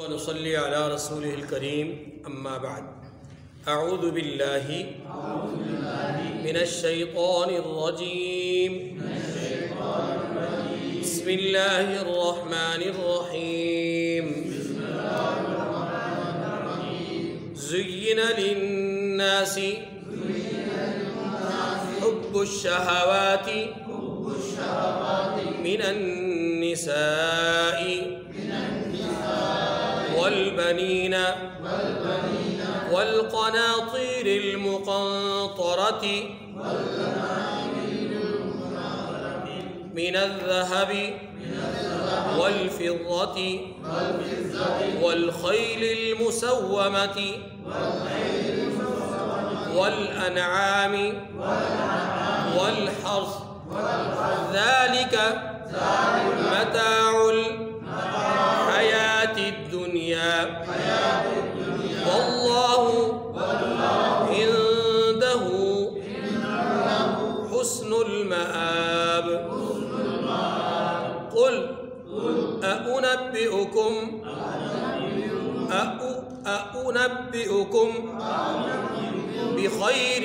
ونصلي على رسوله الكريم أما بعد أعوذ بالله من الشيطان الرجيم بسم الله الرحمن الرحيم زين للناس حب الشهوات من النساء والبنين والقناطير المقنطرة من الذهب والفضة والخيل المسومة والأنعام والحرث ذلك متاع الحياة الدنيا والله عنده حسن المآب قل أنبئكم بخير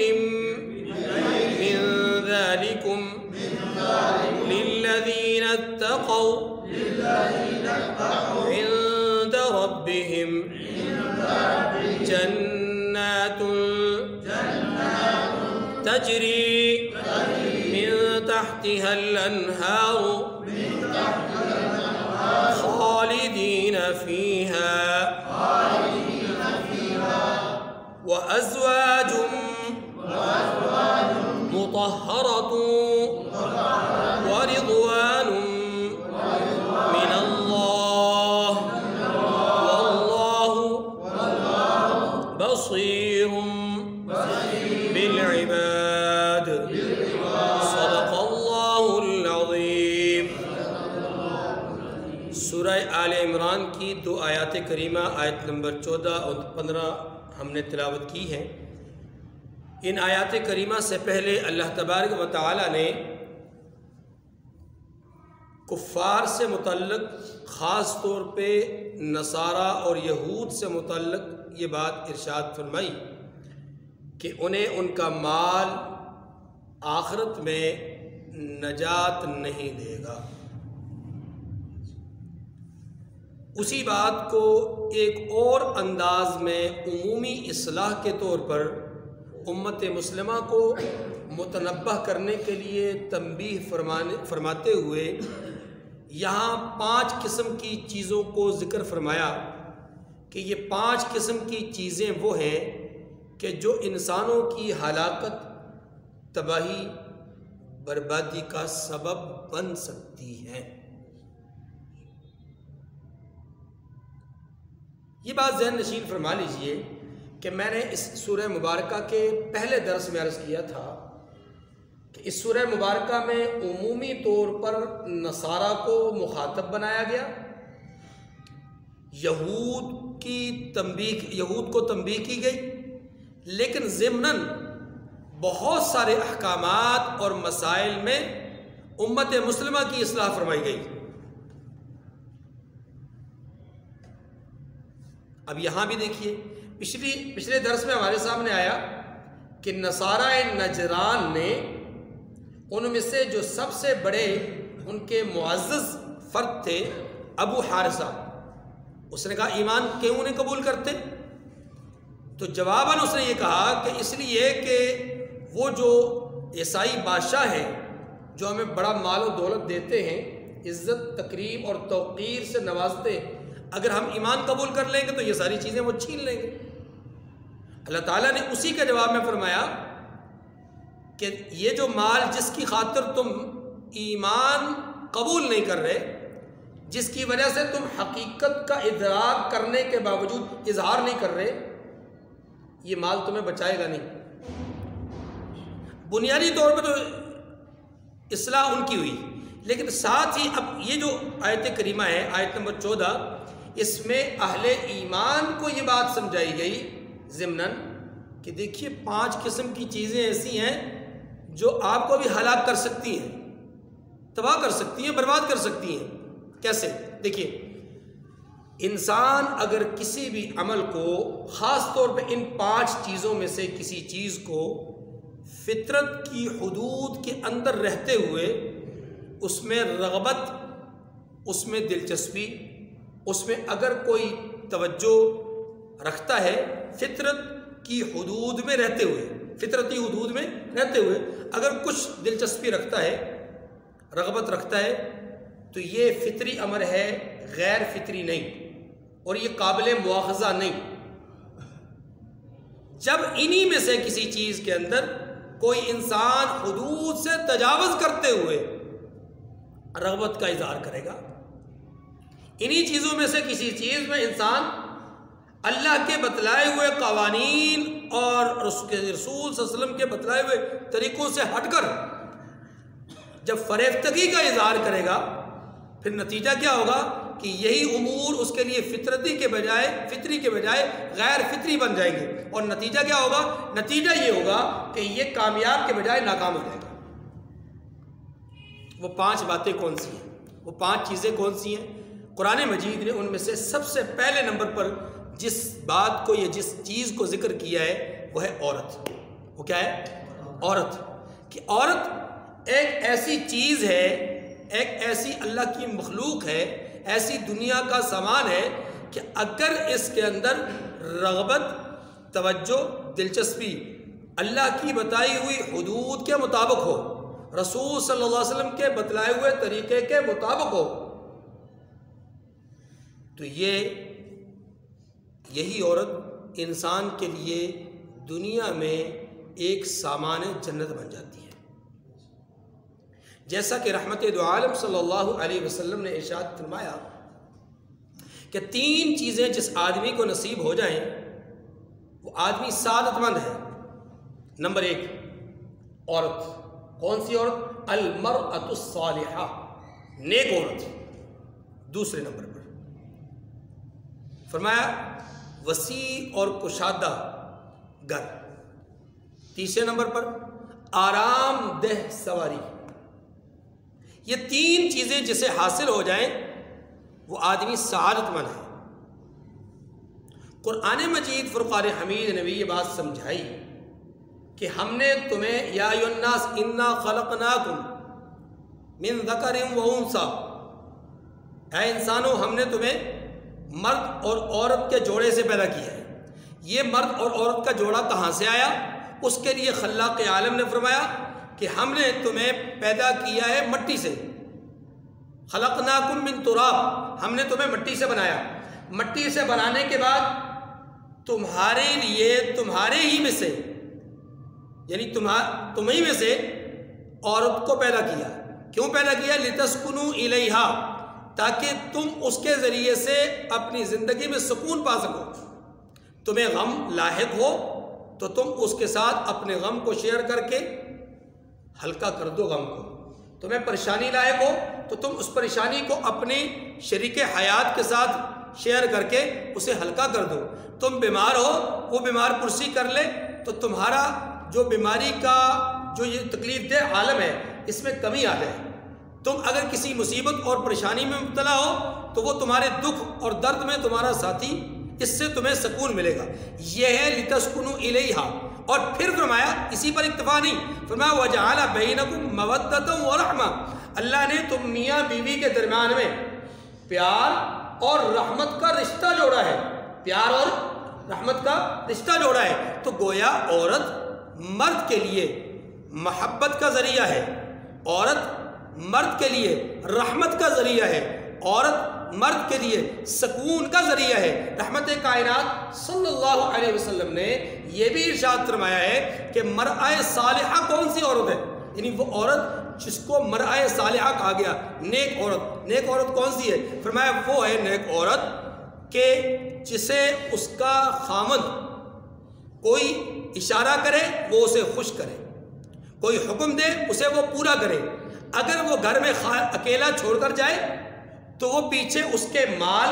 من ذلكم للذين اتقوا عند ربهم جنات تجري من تحتها الأنهار خالدين فيها وأزواج مطهرة ورضوان من الله والله بصير بالعباد صدق الله العظيم۔ سورہ آل عمران کی 2 آیات کریمہ آیت نمبر 14 اور 15 ہم نے تلاوت کی ہے۔ ان آیات کریمہ سے پہلے اللہ تبارک و تعالی نے کفار سے متعلق خاص طور پہ نصارہ اور یہود سے متعلق یہ بات ارشاد فرمائی کہ انہیں ان کا مال آخرت میں نجات نہیں دے گا۔ اسی بات کو ایک اور انداز میں عمومی اصلاح کے طور پر امت مسلمہ کو متنبہ کرنے کے لیے تنبیہ فرماتے ہوئے یہاں 5 قسم کی چیزوں کو ذکر فرمایا کہ یہ 5 قسم کی چیزیں وہ ہیں کہ جو انسانوں کی ہلاکت، تباہی، بربادی کا سبب بن سکتی ہیں۔ یہ بات ذہن نشین فرما لیجئے کہ میں نے اس سورہ مبارکہ کے پہلے درس میں عرض کیا تھا کہ اس سورہ مبارکہ میں عمومی طور پر نصارہ کو مخاطب بنایا گیا، یہود کو تنبیہ کی گئی، لیکن ضمناً بہت سارے احکامات اور مسائل میں امت مسلمہ کی اصلاح فرمائی گئی۔ اب یہاں بھی دیکھیے، پچھلے درس میں ہمارے سامنے آیا کہ نصارہ نجران نے ان میں سے جو سب سے بڑے ان کے معزز فرد تھے ابو حارثہ، اس نے کہا ایمان کیوں نہیں قبول کرتے؟ تو جواباً اس نے یہ کہا کہ اس لیے کہ وہ جو عیسائی بادشاہ ہیں جو ہمیں بڑا مال و دولت دیتے ہیں، عزت تکریم اور توقیر سے نوازتے ہیں، اگر ہم ایمان قبول کر لیں گے تو یہ ساری چیزیں وہ چھین لیں گے۔ اللہ تعالیٰ نے اسی کے جواب میں فرمایا کہ یہ جو مال جس کی خاطر تم ایمان قبول نہیں کر رہے، جس کی وجہ سے تم حقیقت کا ادراک کرنے کے باوجود اظہار نہیں کر رہے، یہ مال تمہیں بچائے گا نہیں۔ بنیادی طور پہ تو اصلاح ان کی ہوئی، لیکن ساتھ ہی اب یہ جو آیت کریمہ ہے آیت نمبر 14، اس میں اہل ایمان کو یہ بات سمجھائی گئی ضمناً کہ دیکھیے 5 قسم کی چیزیں ایسی ہیں جو آپ کو بھی ہلاک کر سکتی ہیں، تباہ کر سکتی ہیں، برباد کر سکتی ہیں۔ کیسے؟ دیکھیے انسان اگر کسی بھی عمل کو، خاص طور پہ ان 5 چیزوں میں سے کسی چیز کو فطرت کی حدود کے اندر رہتے ہوئے اس میں رغبت، اس میں دلچسپی، اس میں اگر کوئی توجہ رکھتا ہے، فطرت کی حدود میں رہتے ہوئے، فطرتی حدود میں رہتے ہوئے اگر کچھ دلچسپی رکھتا ہے، رغبت رکھتا ہے، تو یہ فطری امر ہے، غیر فطری نہیں، اور یہ قابل مواخذہ نہیں۔ جب انہی میں سے کسی چیز کے اندر کوئی انسان حدود سے تجاوز کرتے ہوئے رغبت کا اظہار کرے گا، انہی چیزوں میں سے کسی چیز میں انسان اللہ کے بتلائے ہوئے قوانین اور رسول صلی اللہ علیہ وسلم کے بتلائے ہوئے طریقوں سے ہٹ کر جب فریفتگی کا اظہار کرے گا، پھر نتیجہ کیا ہوگا کہ یہی امور اس کے لیے فطری کے بجائے غیر فطری بن جائیں گے، اور نتیجہ کیا ہوگا؟ نتیجہ یہ ہوگا کہ یہ کامیاب کے بجائے ناکام ہو جائے گا۔ وہ 5 باتیں کون سی ہیں؟ وہ 5 چیزیں کون سی ہیں؟ قرآن مجید نے ان میں سے سب سے پہلے نمبر پر جس بات کو یا جس چیز کو ذکر کیا ہے وہ ہے عورت۔ وہ کیا ہے؟ عورت۔ کہ عورت ایک ایسی چیز ہے، ایک ایسی اللہ کی مخلوق ہے، ایسی دنیا کا سامان ہے کہ اگر اس کے اندر رغبت، توجہ، دلچسپی اللہ کی بتائی ہوئی حدود کے مطابق ہو، رسول صلی اللہ علیہ وسلم کے بتلائے ہوئے طریقے کے مطابق ہو، تو یہی عورت انسان کے لیے دنیا میں ایک سامان جنت بن جاتی ہے۔ جیسا کہ رحمت دو عالم صلی اللہ علیہ وسلم نے ارشاد فرمایا کہ 3 چیزیں جس آدمی کو نصیب ہو جائیں وہ آدمی سعادت مند ہے۔ نمبر 1 عورت۔ کون سی عورت؟ المرأۃ الصالحہ، نیک عورت۔ دوسرے نمبر پر فرمایا وسیع اور کشادہ گھر۔ تیسرے نمبر پر آرام دہ سواری۔ یہ 3 چیزیں جسے حاصل ہو جائیں وہ آدمی سعادت مند ہے۔ قرآن مجید فرقان حمید نے بھی یہ بات سمجھائی کہ ہم نے تمہیں یا ایھا الناس انا خلقناکم من ذکر و انثی، اے انسانوں ہم نے تمہیں مرد اور عورت کے جوڑے سے پیدا کیا ہے۔ یہ مرد اور عورت کا جوڑا کہاں سے آیا؟ اس کے لیے خلاق عالم نے فرمایا کہ ہم نے تمہیں پیدا کیا ہے مٹی سے، خلقناکم من تراب، ہم نے تمہیں مٹی سے بنایا۔ مٹی سے بنانے کے بعد تمہارے لیے تمہارے ہی میں سے، یعنی تمہیں میں سے عورت کو پیدا کیا۔ کیوں پیدا کیا؟ لتسکنوا الیہا، تاکہ تم اس کے ذریعے سے اپنی زندگی میں سکون پا سکو۔ تمہیں غم لاحق ہو تو تم اس کے ساتھ اپنے غم کو شیئر کر کے ہلکا کر دو غم کو۔ تمہیں پریشانی لاحق ہو تو تم اس پریشانی کو اپنے شریک حیات کے ساتھ شیئر کر کے اسے ہلکا کر دو۔ تم بیمار ہو، وہ بیمار پرسی کر لے تو تمہارا جو بیماری کا جو یہ تکلیف دہ عالم ہے اس میں کمی آ جائے۔ تم اگر کسی مصیبت اور پریشانی میں مبتلا ہو تو وہ تمہارے دکھ اور درد میں تمہارا ساتھی، اس سے تمہیں سکون ملے گا۔ یہ ہے لتسکنوا الیہا۔ اور پھر فرمایا، اسی پر اکتفا نہیں، فرمایا وجعل بینکم مودۃ ورحمہ، اللہ نے تم میاں بیوی کے درمیان میں پیار اور رحمت کا رشتہ جوڑا ہے، پیار اور رحمت کا رشتہ جوڑا ہے۔ تو گویا عورت مرد کے لیے محبت کا ذریعہ ہے، عورت مرد کے لیے رحمت کا ذریعہ ہے، عورت مرد کے لیے سکون کا ذریعہ ہے۔ رحمت کائنات صلی اللہ علیہ وسلم نے یہ بھی ارشاد فرمایا ہے کہ مرأہ صالحہ کون سی عورت ہے؟ یعنی وہ عورت جس کو مرأہ صالحہ کہا گیا، نیک عورت۔ نیک عورت کون سی ہے؟ فرمایا وہ ہے نیک عورت کہ جسے اس کا خامد کوئی اشارہ کرے وہ اسے خوش کرے، کوئی حکم دے اسے وہ پورا کرے۔ اگر وہ گھر میں اکیلا چھوڑ کر جائے تو وہ پیچھے اس کے مال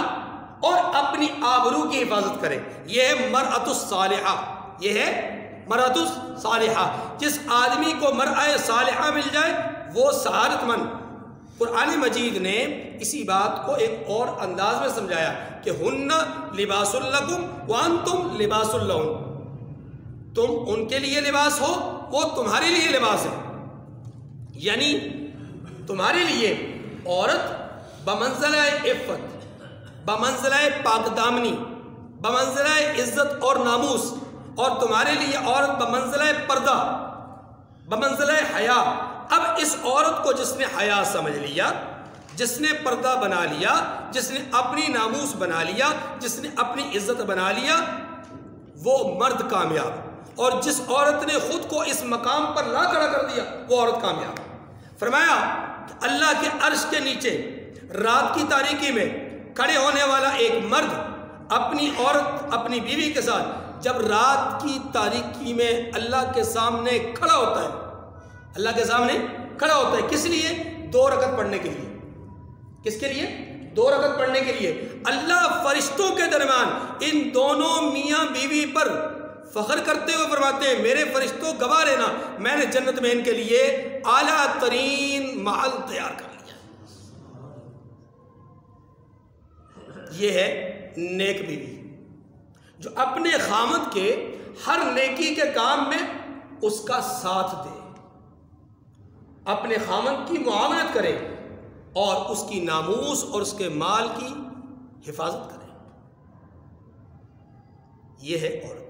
اور اپنی آبرو کی حفاظت کرے۔ یہ ہے مرأۃ الصالحہ، یہ ہے مرأۃ الصالحہ۔ جس آدمی کو مرأہ صالحہ مل جائے وہ سعادت مند، قرآن مجید نے اسی بات کو ایک اور انداز میں سمجھایا کہ ہن لباس لکم وانتم لباس لہن، تم ان کے لیے لباس ہو، وہ تمہارے لیے لباس ہے. یعنی تمہارے لیے عورت بمنزلہ عفت، بمنزلہ پاک دامنی، بمنزلہ عزت اور ناموس، اور تمہارے لیے عورت بمنزلہ پردہ، بمنزلہ حیا. اب اس عورت کو جس نے حیا سمجھ لیا، جس نے پردہ بنا لیا، جس نے اپنی ناموس بنا لیا، جس نے اپنی عزت بنا لیا، وہ مرد کامیاب. اور جس عورت نے خود کو اس مقام پر لا کھڑا کر دیا وہ عورت کامیاب. فرمایا کہ اللہ کے عرش کے نیچے رات کی تاریکی میں کھڑے ہونے والا ایک مرد اپنی عورت، اپنی بیوی کے ساتھ جب رات کی تاریکی میں اللہ کے سامنے کھڑا ہوتا ہے، اللہ کے سامنے کھڑا ہوتا ہے، کس لیے؟ 2 رکعت پڑھنے کے لیے. کس کے لیے؟ 2 رکعت پڑھنے کے لیے. اللہ فرشتوں کے درمیان ان دونوں میاں بیوی پر فخر کرتے ہوئے فرماتے ہیں میرے فرشتوں گواہ رہنا، میں نے جنت میں ان کے لیے اعلیٰ ترین محل تیار کر لیا. یہ ہے نیک بیوی جو اپنے خامد کے ہر نیکی کے کام میں اس کا ساتھ دے، اپنے خامد کی معاونت کرے اور اس کی ناموس اور اس کے مال کی حفاظت کرے. یہ ہے عورت.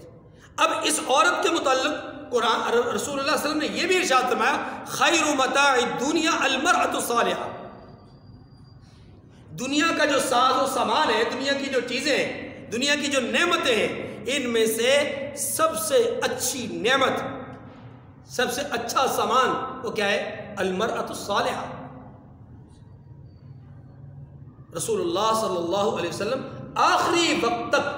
اب اس عورت کے متعلق قرآن رسول اللہ صلی اللہ علیہ وسلم نے یہ بھی ارشاد فرمایا خیر متاع الدنیا المرأة الصالحہ. دنیا کا جو ساز و سامان ہے، دنیا کی جو چیزیں ہیں، دنیا کی جو نعمتیں ہیں، ان میں سے سب سے اچھی نعمت، سب سے اچھا سامان وہ کیا ہے؟ المرأة الصالحہ. رسول اللہ صلی اللہ علیہ وسلم آخری وقت تک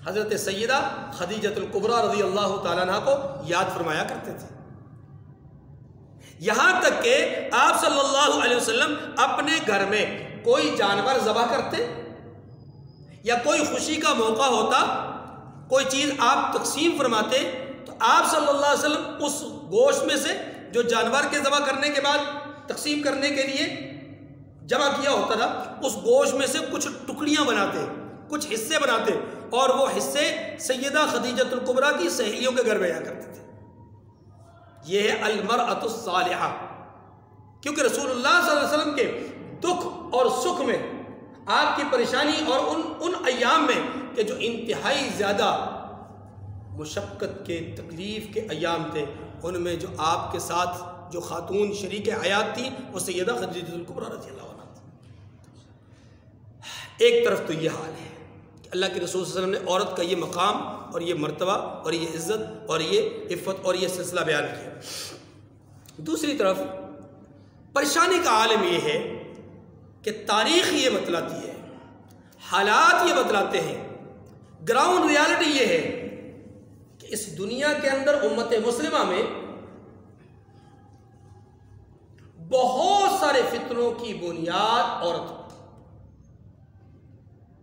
حضرت سیدہ خدیجہ الکبریٰ رضی اللہ تعالیٰ عنہ کو یاد فرمایا کرتے تھے، یہاں تک کہ آپ صلی اللہ علیہ وسلم اپنے گھر میں کوئی جانور ذبح کرتے یا کوئی خوشی کا موقع ہوتا، کوئی چیز آپ تقسیم فرماتے، تو آپ صلی اللہ علیہ وسلم اس گوشت میں سے جو جانور کے ذبح کرنے کے بعد تقسیم کرنے کے لیے جمع کیا ہوتا تھا، اس گوشت میں سے کچھ ٹکڑیاں بناتے، کچھ حصے بناتے، اور وہ حصے سیدہ خدیجہ الکبریٰ کی سہیلیوں کے گھر بھیجا کرتے تھے. یہ ہے المرأة الصالحہ. کیونکہ رسول اللہ صلی اللہ علیہ وسلم کے دکھ اور سکھ میں، آپ کی پریشانی اور ان ایام میں کہ جو انتہائی زیادہ مشقت کے، تکلیف کے ایام تھے، ان میں جو آپ کے ساتھ جو خاتون شریک حیات تھی وہ سیدہ خدیجہ الکبریٰ رضی اللہ عنہ تھی. ایک طرف تو یہ حال ہے کہ اللہ کے رسول صلی اللہ علیہ وسلم نے عورت کا یہ مقام اور یہ مرتبہ اور یہ عزت اور یہ عفت اور یہ سلسلہ بیان کیا. دوسری طرف پریشانی کا عالم یہ ہے کہ تاریخ یہ بتلاتی ہے، حالات یہ بتلاتے ہیں، گراؤنڈ ریالٹی یہ ہے کہ اس دنیا کے اندر امت مسلمہ میں بہت سارے فتنوں کی بنیاد عورت.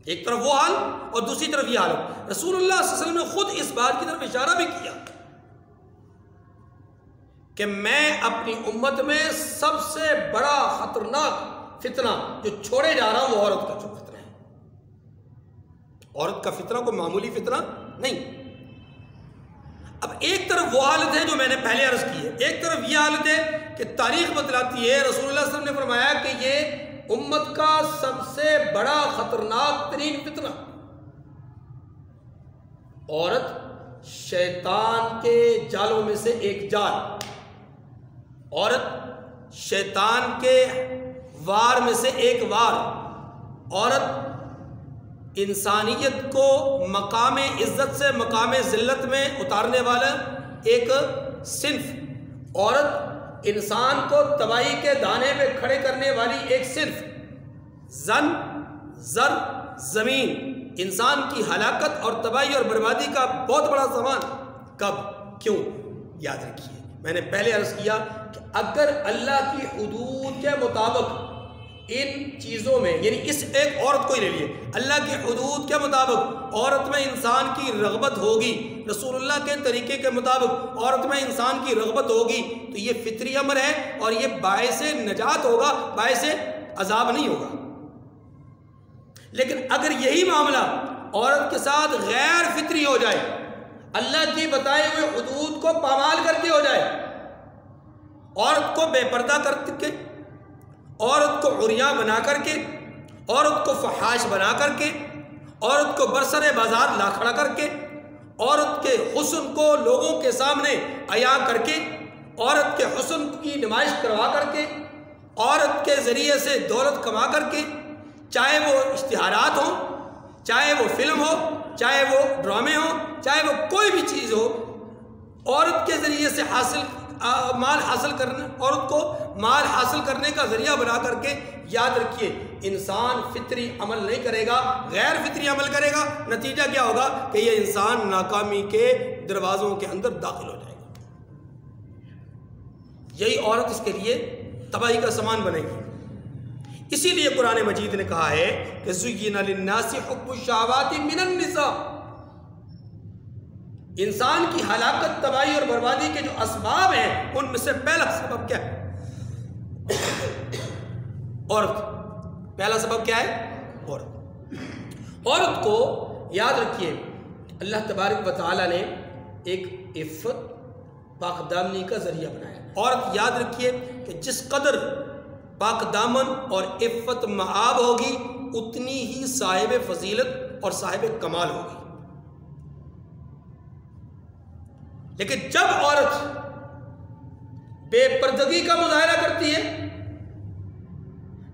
ایک طرف وہ حال اور دوسری طرف یہ حالت. رسول اللہ صلی اللہ علیہ وسلم نے خود اس بات کی طرف اشارہ بھی کیا کہ میں اپنی امت میں سب سے بڑا خطرناک فتنہ جو چھوڑے جا رہا ہوں وہ عورت کا جو فتنہ ہے. عورت کا فتنہ کوئی معمولی فتنہ نہیں. اب ایک طرف وہ حالت ہے جو میں نے پہلے عرض کی ہے، ایک طرف یہ حالت ہے کہ تاریخ بتلاتی ہے، رسول اللہ صلی اللہ علیہ وسلم نے فرمایا کہ یہ امت کا سب سے بڑا خطرناک ترین فتنہ عورت شیطان کے جالوں میں سے ایک جال، عورت شیطان کے وار میں سے ایک وار، عورت انسانیت کو مقام عزت سے مقام ذلت میں اتارنے والا ایک صنف، عورت انسان کو تباہی کے دانے پہ کھڑے کرنے والی ایک صنف. زن، زر، زمین انسان کی ہلاکت اور تباہی اور بربادی کا بہت بڑا سامان. کب؟ کیوں؟ یاد رکھیے میں نے پہلے عرض کیا کہ اگر اللہ کی حدود کے مطابق ان چیزوں میں، یعنی اس ایک عورت کو ہی لے لیے، اللہ کی حدود کے مطابق عورت میں انسان کی رغبت ہوگی، رسول اللہ کے طریقے کے مطابق عورت میں انسان کی رغبت ہوگی، تو یہ فطری امر ہے اور یہ باعث نجات ہوگا، باعث عذاب نہیں ہوگا۔ لیکن اگر یہی معاملہ عورت کے ساتھ غیر فطری ہو جائے، اللہ کی بتائے ہوئے حدود کو پامال کر کے ہو جائے، عورت کو بے پردہ کر کے، عورت کو عریاں بنا کر کے، عورت کو فحاش بنا کر کے، عورت کو برسر بازار لا کھڑا کر کے، عورت کے حسن کو لوگوں کے سامنے عیاں کر کے، عورت کے حسن کی نمائش کروا کر کے، عورت کے ذریعے سے دولت کما کر کے، چاہے وہ اشتہارات ہوں، چاہے وہ فلم ہو، چاہے وہ ڈرامے ہوں، چاہے وہ کوئی بھی چیز ہو، عورت کے ذریعے سے مال حاصل کرنا، عورت کو مال حاصل کرنے کا ذریعہ بنا کر کے، یاد رکھیے انسان فطری عمل نہیں کرے گا، غیر فطری عمل کرے گا، نتیجہ کیا ہوگا کہ یہ انسان ناکامی کے دروازوں کے اندر داخل ہو جائے گا، یہی عورت اس کے لیے تباہی کا سامان بنے گی۔ اسی لیے قرآن مجید نے کہا ہے کہ زُيِّنَ لِلنَّاسِ حُبُّ الشَّهَوَاتِ مِنَ النِّسَاءِ، انسان کی ہلاکت، تباہی اور بربادی کے جو اسباب ہیں ان میں سے پہلا سبب کیا ہے؟ عورت۔ پہلا سبب کیا ہے؟ عورت۔ عورت کو یاد رکھیے اللہ تبارک و تعالی نے ایک عفت پاک دامنی کا ذریعہ بنایا۔ عورت یاد رکھیے کہ جس قدر پاک دامن اور عفت مآب ہوگی اتنی ہی صاحب فضیلت اور صاحب کمال ہوگی۔ لیکن جب عورت بے پردگی کا مظاہرہ کرتی ہے،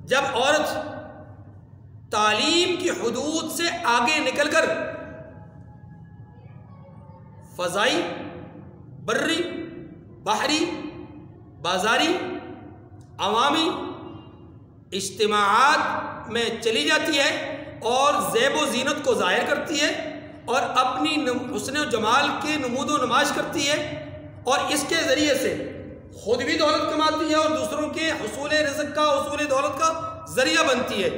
جب عورت تعلیم کی حدود سے آگے نکل کر فضائی، بری، بحری، بازاری، عوامی اجتماعات میں چلی جاتی ہے اور زیب و زینت کو ظاہر کرتی ہے اور اپنی حسن و جمال کی نمود و نمائش کرتی ہے اور اس کے ذریعے سے خود بھی دولت کماتی ہے اور دوسروں کے حصول رزق کا، حصول دولت کا ذریعہ بنتی ہے،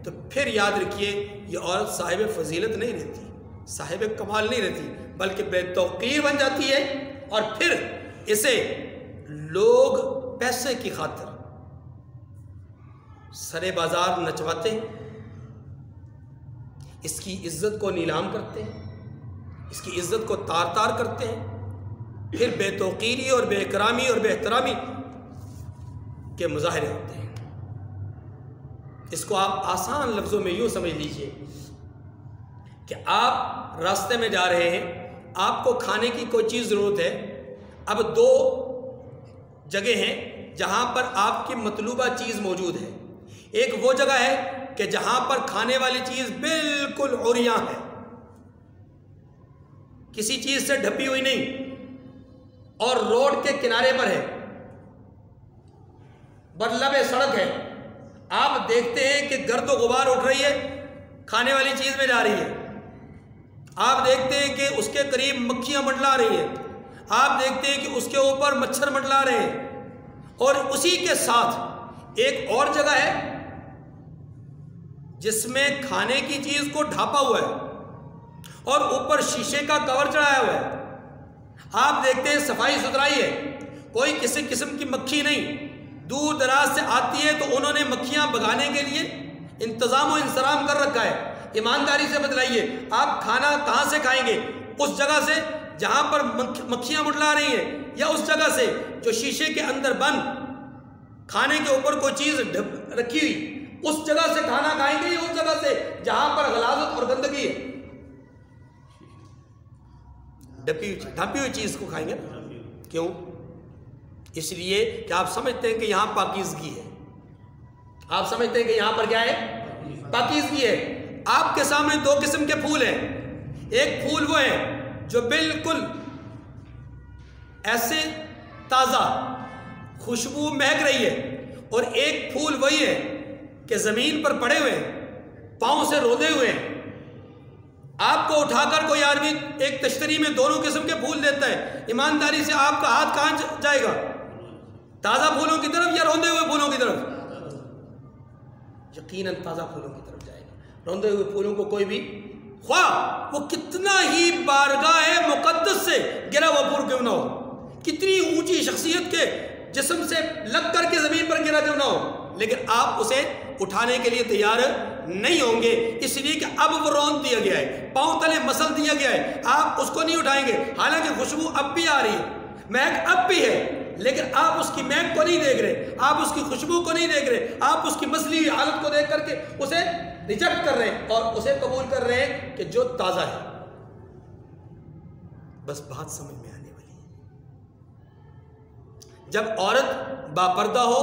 تو پھر یاد رکھیے یہ عورت صاحب فضیلت نہیں رہتی، صاحب کمال نہیں رہتی، بلکہ بے توقیر بن جاتی ہے، اور پھر اسے لوگ پیسے کی خاطر سرے بازار نچواتے ہیں، اس کی عزت کو نیلام کرتے ہیں، اس کی عزت کو تار تار کرتے ہیں، پھر بے توقیری اور بے اکرامی اور بے احترامی کے مظاہرے ہوتے ہیں۔ اس کو آپ آسان لفظوں میں یوں سمجھ لیجئے کہ آپ راستے میں جا رہے ہیں، آپ کو کھانے کی کوئی چیز ضرورت ہے، اب دو جگہ ہیں جہاں پر آپ کی مطلوبہ چیز موجود ہے۔ ایک وہ جگہ ہے کہ جہاں پر کھانے والی چیز بالکل عریاں ہے، کسی چیز سے ڈھپی ہوئی نہیں، اور روڈ کے کنارے پر ہے، برلب سڑک ہے، آپ دیکھتے ہیں کہ گرد و غبار اٹھ رہی ہے، کھانے والی چیز میں جا رہی ہے، آپ دیکھتے ہیں کہ اس کے قریب مکھیاں منڈلا رہی ہیں، آپ دیکھتے ہیں کہ اس کے اوپر مچھر منڈلا رہے ہیں، اور اسی کے ساتھ ایک اور جگہ ہے جس میں کھانے کی چیز کو ڈھانپا ہوا ہے اور اوپر شیشے کا کور چڑھایا ہوا ہے، آپ دیکھتے ہیں صفائی ستھرائی ہے، کوئی کسی قسم کی مکھی نہیں، دور دراز سے آتی ہے تو انہوں نے مکھیاں بھگانے کے لیے انتظام و انصرام کر رکھا ہے۔ ایمانداری سے بتلائیے آپ کھانا کہاں سے کھائیں گے؟ اس جگہ سے جہاں پر مکھیاں منڈلا رہی ہیں، یا اس جگہ سے جو شیشے کے اندر بند کھانے کے اوپر کوئی چیز رکھی ہوئی اس جگہ سے کھانا کھائیں گے، یا اس جگہ سے جہاں پر غلاظت اور گندگی ہے؟ ڈھپی ہوئی چیز کو کھائیں گے۔ کیوں؟ اس لیے کہ آپ سمجھتے ہیں کہ یہاں پاکیزگی ہے، آپ سمجھتے ہیں کہ یہاں پر کیا ہے؟ پاکیزگی ہے۔ آپ کے سامنے دو قسم کے پھول ہیں، ایک پھول وہ ہے جو بالکل ایسے تازہ خوشبو مہک رہی ہے، اور ایک پھول وہی ہے کہ زمین پر پڑے ہوئے ہیں، پاؤں سے رودے ہوئے ہیں۔ آپ کو اٹھا کر کوئی آدمی ایک تشتری میں دونوں قسم کے پھول دیتا ہے، ایمانداری سے آپ کا ہاتھ کہاں جائے گا؟ تازہ پھولوں کی طرف یا روندے ہوئے پھولوں کی طرف؟ یقیناً تازہ پھولوں کی طرف جائے گا۔ روندے ہوئے پھولوں کو کوئی بھی، خواہ وہ کتنا ہی بارگاہ مقدس سے گرا ہوا پھول کیوں نہ ہو، کتنی اونچی شخصیت کے جسم سے لگ کر کے زمین پر گرا کیوں نہ ہو، لیکن آپ اسے اٹھانے کے لیے تیار نہیں ہوں گے، اس لیے کہ اب وہ روند دیا گیا ہے، پاؤں تلے مسل دیا گیا ہے، آپ اس کو نہیں اٹھائیں گے۔ حالانکہ خوشبو اب بھی آ رہی ہے، مہک اب بھی ہے، لیکن آپ اس کی مہک کو نہیں دیکھ رہے، آپ اس کی خوشبو کو نہیں دیکھ رہے، آپ اس کی مسلی حالت کو دیکھ کر کے اسے ریجیکٹ کر رہے ہیں اور اسے قبول کر رہے ہیں کہ جو تازہ ہے۔ بس بات سمجھ میں آنے والی ہے، جب عورت باپردہ ہو،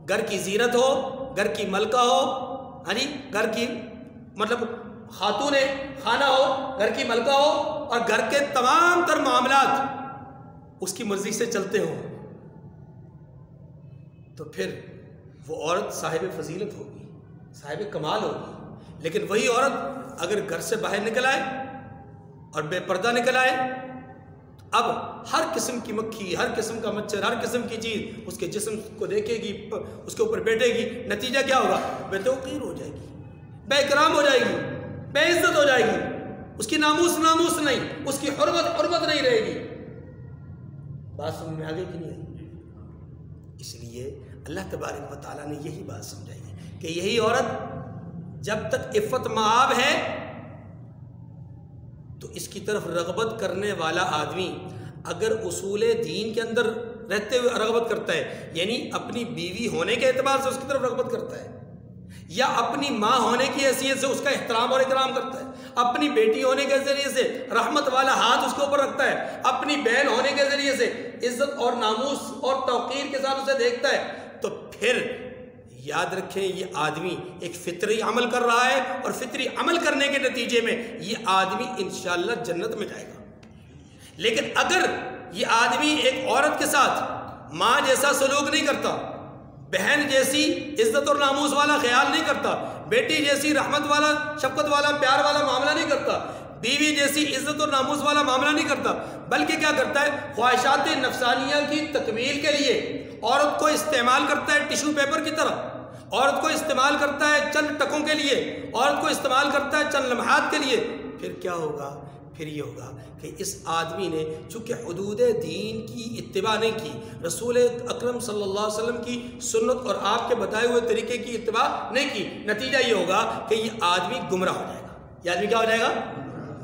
گھر کی زینت ہو، گھر کی ملکہ ہو، گھر کی مطلب خاتون خانہ ہو، گھر کی ملکہ ہو، اور گھر کے تمام تر معاملات اس کی مرضی سے چلتے ہوں، تو پھر وہ عورت صاحب فضیلت ہوگی، صاحب کمال ہوگی۔ لیکن وہی عورت اگر گھر سے باہر نکل آئے اور بے پردہ نکل آئے، اب ہر قسم کی مکھی، ہر قسم کا مچھر، ہر قسم کی چیز اس کے جسم کو دیکھے گی، اس کے اوپر بیٹھے گی، نتیجہ کیا ہوگا؟ بے توقیر ہو جائے گی، بے اکرام ہو جائے گی، بے عزت ہو جائے گی، اس کی ناموس نہیں، اس کی حرمت نہیں رہے گی۔ بات سمجھ میں آگے کی نہیں آئی؟ اس لیے اللہ تبارک و تعالیٰ نے یہی بات سمجھائی ہے کہ یہی عورت جب تک عفت مآب ہے تو اس کی طرف رغبت کرنے والا آدمی اگر اصول دین کے اندر رہتے ہوئے رغبت کرتا ہے، یعنی اپنی بیوی ہونے کے اعتبار سے اس کی طرف رغبت کرتا ہے، یا اپنی ماں ہونے کی حیثیت سے اس کا احترام اور اکرام کرتا ہے، اپنی بیٹی ہونے کے ذریعے سے رحمت والا ہاتھ اس کے اوپر رکھتا ہے، اپنی بہن ہونے کے ذریعے سے عزت اور ناموس اور توقیر کے ساتھ اسے دیکھتا ہے، تو پھر یاد رکھیں یہ آدمی ایک فطری عمل کر رہا ہے، اور فطری عمل کرنے کے نتیجے میں یہ آدمی انشاءاللہ جنت میں جائے گا۔ لیکن اگر یہ آدمی ایک عورت کے ساتھ ماں جیسا سلوک نہیں کرتا، بہن جیسی عزت اور ناموس والا خیال نہیں کرتا، بیٹی جیسی رحمت والا، شفقت والا، پیار والا معاملہ نہیں کرتا، بیوی جیسی عزت اور ناموس والا معاملہ نہیں کرتا، بلکہ کیا کرتا ہے؟ خواہشات نفسانیہ کی تکمیل کے لیے عورت کو استعمال کرتا ہے ٹیشو پیپر کی طرح، عورت کو استعمال کرتا ہے چند ٹکوں کے لیے، عورت کو استعمال کرتا ہے چند لمحات کے لیے، پھر کیا ہوگا؟ پھر یہ ہوگا کہ اس آدمی نے چونکہ حدود دین کی اتباع نہیں کی، رسول اکرم صلی اللہ علیہ وسلم کی سنت اور آپ کے بتائے ہوئے طریقے کی اتباع نہیں کی، نتیجہ یہ ہوگا کہ یہ آدمی گمراہ ہو جائے گا۔ یہ آدمی کیا ہو جائے گا؟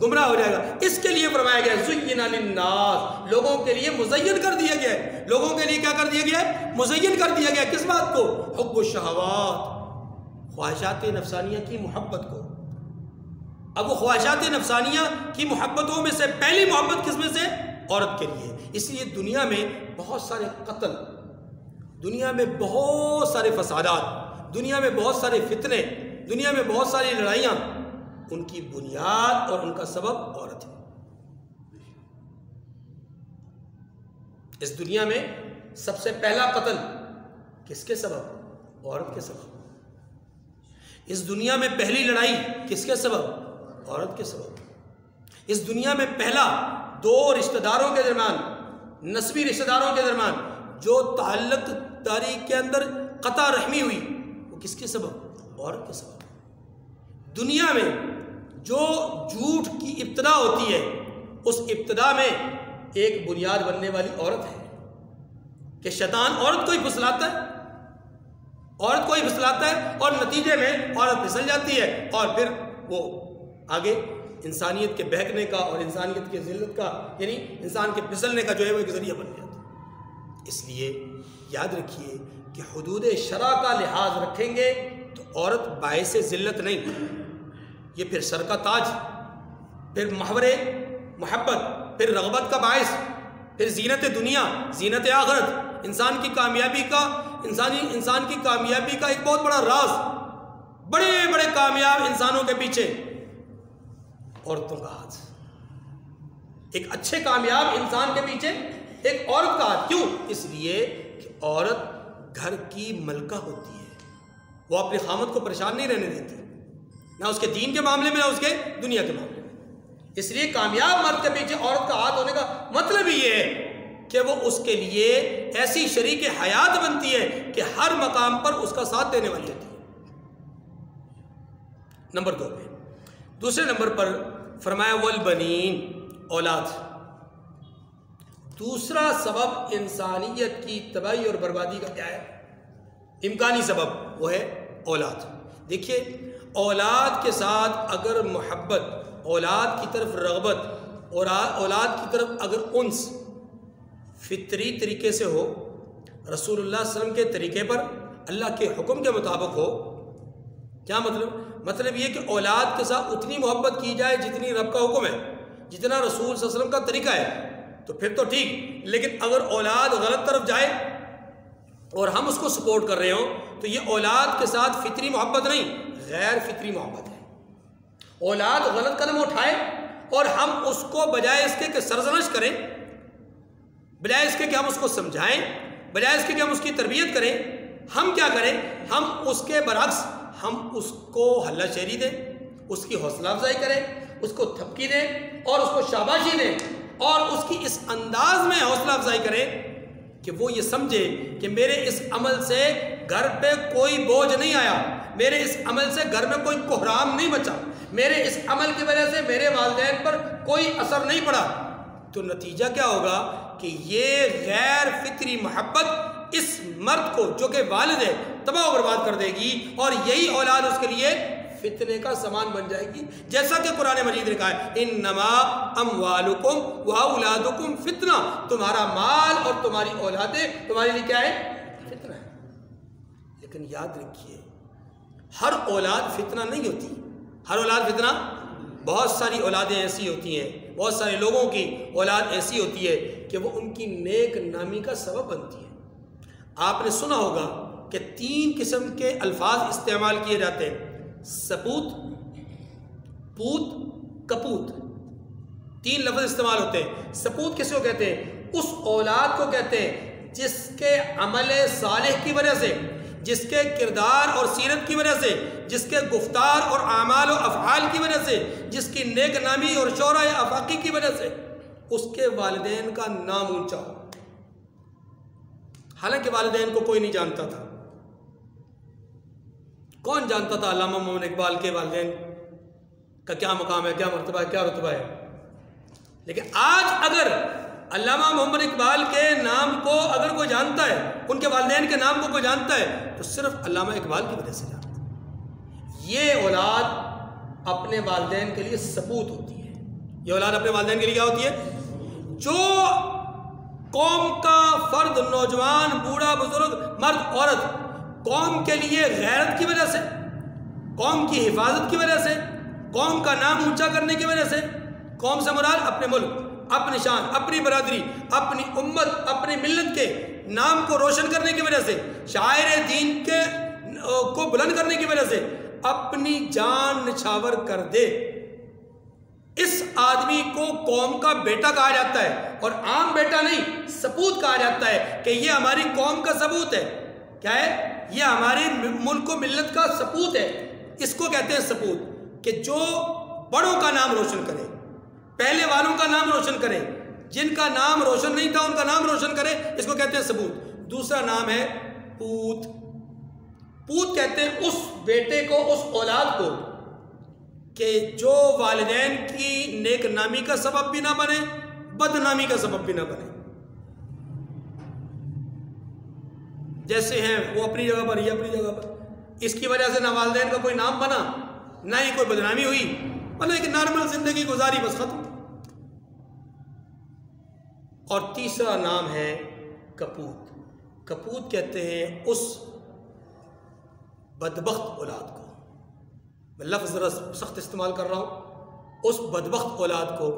گمراہ ہو جائے گا۔ اس کے لیے فرمایا گیا زُيِّنَ لِلنَّاسِ، لوگوں کے لیے مزین کر دیا گیا ہے، لوگوں کے لیے کیا کر دیا گیا ہے؟ مزین کر دیا گیا ہے۔ کس بات کو؟ حب الشہوات، خواہشات نفسانیہ کی محبت کو۔ اب وہ خواہشات نفسانیہ کی محبتوں میں سے پہلی محبت کس میں سے؟ عورت کے لیے۔ اس لیے دنیا میں بہت سارے قتل، دنیا میں بہت سارے فسادات، دنیا میں بہت سارے فتنے، دنیا میں بہت ساری لڑائیاں، ان کی بنیاد اور ان کا سبب عورت ہے۔ اس دنیا میں سب سے پہلا قتل کس کے سبب؟ عورت کے سبب۔ اس دنیا میں پہلی لڑائی کس کے سبب؟ عورت کے سبب۔ اس دنیا میں پہلا دو رشتہ داروں کے درمیان، نسبی رشتہ داروں کے درمیان جو تعلق داری کے اندر قطع رحمی ہوئی، وہ کس کے سبب؟ عورت کے سبب۔ دنیا میں جو جھوٹ کی ابتدا ہوتی ہے، اس ابتدا میں ایک بنیاد بننے والی عورت ہے، کہ شیطان عورت کو ہی پھسلاتا ہے، عورت کو ہی پھسلاتا ہے، اور نتیجے میں عورت پھسل جاتی ہے، اور پھر وہ آگے انسانیت کے بہکنے کا اور انسانیت کے ذلت کا، یعنی انسان کے پھسلنے کا جو ہے وہ ایک ذریعہ بن جاتا ہے۔ اس لیے یاد رکھیے کہ حدود شرع کا لحاظ رکھیں گے تو عورت باعث ذلت نہیں، یہ پھر سر کا تاج، پھر محور محبت، پھر رغبت کا باعث، پھر زینت دنیا، زینت آخرت، انسان کی کامیابی کا، انسان کی کامیابی کا ایک بہت بڑا راز، بڑے بڑے کامیاب انسانوں کے پیچھے عورتوں کا ہاتھ، ایک اچھے کامیاب انسان کے پیچھے ایک عورت کا ہاتھ۔ کیوں؟ اس لیے کہ عورت گھر کی ملکہ ہوتی ہے، وہ اپنے خامد کو پریشان نہیں رہنے دیتی، نہ اس کے دین کے معاملے میں، نہ اس کے دنیا کے معاملے میں۔ اس لیے کامیاب مرد کے پیچھے عورت کا ہاتھ ہونے کا مطلب ہی یہ ہے کہ وہ اس کے لیے ایسی شریک حیات بنتی ہے کہ ہر مقام پر اس کا ساتھ دینے والی ہوتی ہے۔ نمبر 2 پہ. دوسرے نمبر پر فرمایا والبنین، اولاد. دوسرا سبب انسانیت کی تباہی اور بربادی کا کیا ہے؟ امکانی سبب، وہ ہے اولاد. دیکھیے اولاد کے ساتھ اگر محبت، اولاد کی طرف رغبت اور اولاد کی طرف اگر انس فطری طریقے سے ہو، رسول اللہ صلی اللہ علیہ وسلم کے طریقے پر، اللہ کے حکم کے مطابق ہو. کیا مطلب یہ کہ اولاد کے ساتھ اتنی محبت کی جائے جتنی رب کا حکم ہے، جتنا رسول صلی اللہ علیہ وسلم کا طریقہ ہے، تو پھر تو ٹھیک. لیکن اگر اولاد غلط طرف جائے اور ہم اس کو سپورٹ کر رہے ہوں تو یہ اولاد کے ساتھ فطری محبت نہیں، غیر فطری محبت ہے. اولاد غلط قدم اٹھائے اور ہم اس کو بجائے اس کے کہ سرزنش کریں، بجائے اس کے کہ ہم اس کو سمجھائیں، بجائے اس کے کہ ہم اس کی تربیت کریں، ہم کیا کریں؟ ہم اس کے برعکس ہم اس کو ہلہ شیری دیں، اس کی حوصلہ افزائی کریں، اس کو تھپکی دیں اور اس کو شاباشی دیں اور اس کی اس انداز میں حوصلہ افزائی کریں کہ وہ یہ سمجھے کہ میرے اس عمل سے گھر پہ کوئی بوجھ نہیں آیا، میرے اس عمل سے گھر میں کوئی کوحرام نہیں بچا، میرے اس عمل کی وجہ سے میرے والدین پر کوئی اثر نہیں پڑا. تو نتیجہ کیا ہوگا کہ یہ غیر فطری محبت اس مرد کو جو کہ والد ہے تباہ و برباد کر دے گی، اور یہی اولاد اس کے لیے فتنے کا سامان بن جائے گی. جیسا کہ قرآن مجید نے کہا ہے انما اموالکم واولادکم فتنہ، تمہارا مال اور تمہاری اولادیں تمہارے لیے کیا ہے؟ فتنہ ہے. لیکن یاد رکھیے ہر اولاد فتنہ نہیں ہوتی، ہر اولاد فتنہ. بہت ساری اولادیں ایسی ہوتی ہیں، بہت سارے لوگوں کی اولاد ایسی ہوتی ہے کہ وہ ان کی نیک نامی کا سبب بنتی ہے. آپ نے سنا ہوگا کہ 3 قسم کے الفاظ استعمال کیے جاتے ہیں، سپوت، پوت، کپوت. 3 لفظ استعمال ہوتے ہیں. سپوت کس کو کہتے ہیں؟ اس اولاد کو کہتے ہیں جس کے عمل صالح کی وجہ سے، جس کے کردار اور سیرت کی وجہ سے، جس کے گفتار اور اعمال و افعال کی وجہ سے، جس کی نیک نامی اور شہرہ آفاقی کی وجہ سے اس کے والدین کا نام اونچا ہو. حالانکہ والدین کو کوئی نہیں جانتا تھا. کون جانتا تھا علامہ محمد اقبال کے والدین کا کیا مقام ہے، کیا مرتبہ ہے، کیا رتبہ ہے؟ لیکن آج اگر علامہ محمد اقبال کے نام کو اگر کوئی جانتا ہے، ان کے والدین کے نام کو کوئی جانتا ہے، تو صرف علامہ اقبال کی وجہ سے جانتا ہے. یہ اولاد اپنے والدین کے لیے سپوت ہوتی ہے. یہ اولاد اپنے والدین کے لیے کیا ہوتی ہے؟ جو قوم کا فرد، نوجوان، بوڑھا، بزرگ، مرد، عورت قوم کے لیے غیرت کی وجہ سے، قوم کی حفاظت کی وجہ سے، قوم کا نام اونچا کرنے کی وجہ سے، قوم سے مراد اپنے ملک، اپنی شان، اپنی برادری، اپنی امت، اپنی ملت کے نام کو روشن کرنے کی وجہ سے، شاعر دین کے کو بلند کرنے کی وجہ سے اپنی جان نچھاور کر دے، اس آدمی کو قوم کا بیٹا کہا جاتا ہے. اور عام بیٹا نہیں، سپوت کہا جاتا ہے کہ یہ ہماری قوم کا سپوت ہے. کیا ہے؟ یہ ہمارے ملک و ملت کا سپوت ہے. اس کو کہتے ہیں سپوت، کہ جو بڑوں کا نام روشن کرے، پہلے والوں کا نام روشن کرے، جن کا نام روشن نہیں تھا ان کا نام روشن کرے، اس کو کہتے ہیں سپوت. دوسرا نام ہے پوت. پوت کہتے ہیں اس بیٹے کو، اس اولاد کو کہ جو والدین کی نیک نامی کا سبب بھی نہ بنے، بدنامی کا سبب بھی نہ بنے. جیسے ہیں وہ اپنی جگہ پر، یہ اپنی جگہ پر، اس کی وجہ سے نہ والدین کا کوئی نام بنا، نہ ہی کوئی بدنامی ہوئی، مطلب ایک نارمل زندگی گزاری، بس ختم. اور تیسرا نام ہے کپوت. کپوت کہتے ہیں اس بدبخت اولاد کو، میں لفظ ذرا سخت استعمال کر رہا ہوں، اس بدبخت اولاد کو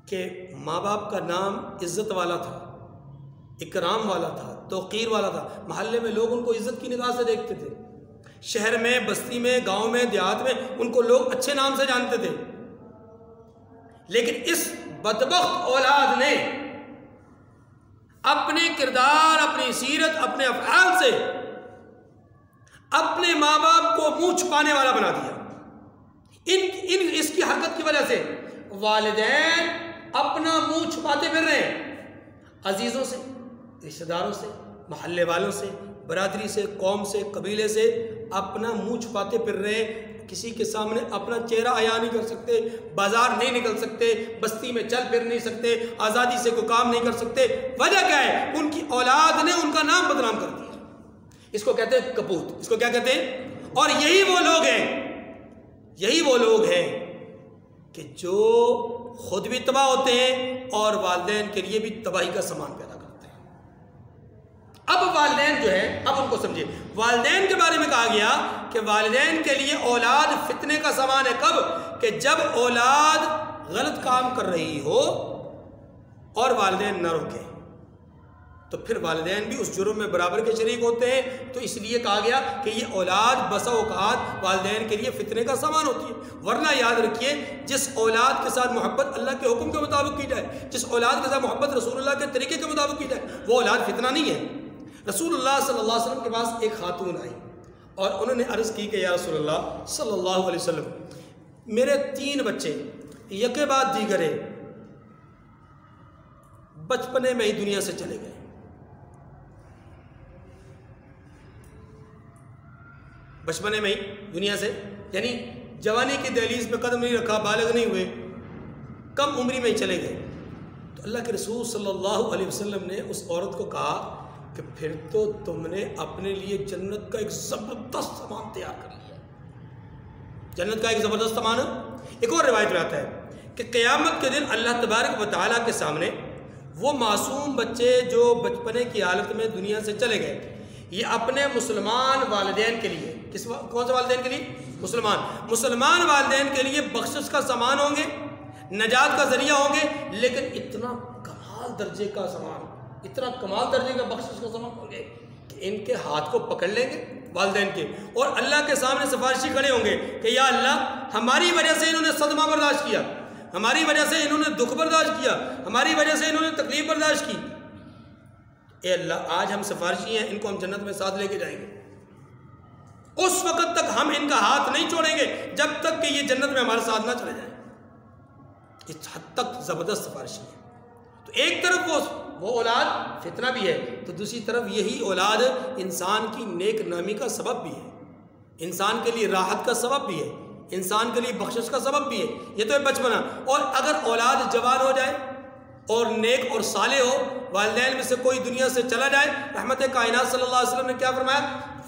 کہ ماں باپ کا نام عزت والا تھا، اکرام والا تھا، توقیر والا تھا، محلے میں لوگ ان کو عزت کی نگاہ سے دیکھتے تھے، شہر میں، بستی میں، گاؤں میں، دیہات میں ان کو لوگ اچھے نام سے جانتے تھے. لیکن اس بدبخت اولاد نے اپنے کردار، اپنی سیرت، اپنے افعال سے اپنے ماں باپ کو منہ چھپانے والا بنا دیا. اس کی حرکت کی وجہ سے والدین اپنا منہ چھپاتے پھر رہے ہیں عزیزوں سے، رشتہ داروں سے، محلے والوں سے، برادری سے، قوم سے، قبیلے سے اپنا منہ چھپاتے پھر رہے ہیں، کسی کے سامنے اپنا چہرہ عیاں نہیں کر سکتے، بازار نہیں نکل سکتے، بستی میں چل پھر نہیں سکتے، آزادی سے کوئی کام نہیں کر سکتے۔ وجہ کیا ہے؟ ان کی اولاد نے ان کا نام بدنام کر دیا۔ اس کو کہتے ہیں کپوت، اس کو کیا کہتے ہیں؟ اور یہی وہ لوگ ہیں کہ جو خود بھی تباہ ہوتے ہیں اور والدین کے لیے بھی تباہی کا سامان پیدا کرتے ہیں۔ اب والدین جو ہے، اب ان کو سمجھے، والدین کے بارے میں کہا گیا کہ والدین کے لیے اولاد فتنے کا سامان ہے۔ کب؟ کہ جب اولاد غلط کام کر رہی ہو اور والدین نہ روکیں، تو پھر والدین بھی اس جرم میں برابر کے شریک ہوتے ہیں۔ تو اس لیے کہا گیا کہ یہ اولاد بسا اوقات والدین کے لیے فتنے کا سامان ہوتی ہے۔ ورنہ یاد رکھیے، جس اولاد کے ساتھ محبت اللہ کے حکم کے مطابق کی جائے، جس اولاد کے ساتھ محبت رسول اللہ کے طریقے کے مطابق کی جائے، وہ اولاد فتنہ نہیں ہے۔ رسول اللہ صلی اللہ علیہ وسلم کے پاس ایک خاتون آئی اور انہوں نے عرض کی کہ یا رسول اللہ صلی اللہ علیہ وسلم، میرے 3 بچے یکے بعد دیگرے بچپنے میں ہی دنیا سے چلے گئے۔ بچپنے میں ہی دنیا سے، یعنی جوانی کی دہلیز میں قدم نہیں رکھا، بالغ نہیں ہوئے، کم عمری میں ہی چلے گئے۔ تو اللہ کے رسول صلی اللہ علیہ وسلم نے اس عورت کو کہا کہ پھر تو تم نے اپنے لیے جنت کا ایک زبردست سامان تیار کر لیا۔ جنت کا ایک زبردست سامان۔ ایک اور روایت میں آتا ہے کہ قیامت کے دن اللہ تبارک و تعالیٰ کے سامنے وہ معصوم بچے جو بچپنے کی حالت میں دنیا سے چلے گئے، یہ اپنے مسلمان والدین کے لیے، کون سے والدین کے لیے؟ مسلمان والدین کے لیے بخشش کا سامان ہوں گے، نجات کا ذریعہ ہوں گے، لیکن اتنا کمال درجے کا سامان، اتنا کمال درجے کا بخشش کا سامان ہوں گے کہ ان کے ہاتھ کو پکڑ لیں گے والدین کے، اور اللہ کے سامنے سفارشی کھڑے ہوں گے کہ یا اللہ، ہماری وجہ سے انہوں نے صدمہ برداشت کیا، ہماری وجہ سے انہوں نے دکھ برداشت کیا، ہماری وجہ سے انہوں نے تکلیف برداشت کی، اے اللہ آج ہم سفارشی ہیں، ان کو ہم جنت میں ساتھ لے کے جائیں گے۔ اس وقت تک ہم ان کا ہاتھ نہیں چھوڑیں گے جب تک کہ یہ جنت میں ہمارے ساتھ نہ چلے جائیں۔ اس حد تک زبردست سفارشی ہے۔ تو ایک طرف وہ اولاد فتنہ بھی ہے، تو دوسری طرف یہی اولاد انسان کی نیک نامی کا سبب بھی ہے، انسان کے لیے راحت کا سبب بھی ہے، انسان کے لیے بخشش کا سبب بھی ہے۔ یہ تو ہے بچپنا۔ اور اگر اولاد جوان ہو جائے اور نیک اور صالح ہو، والدین میں سے کوئی دنیا سے چلا جائے، رحمت کائنات صلی اللہ علیہ وسلم نے کیا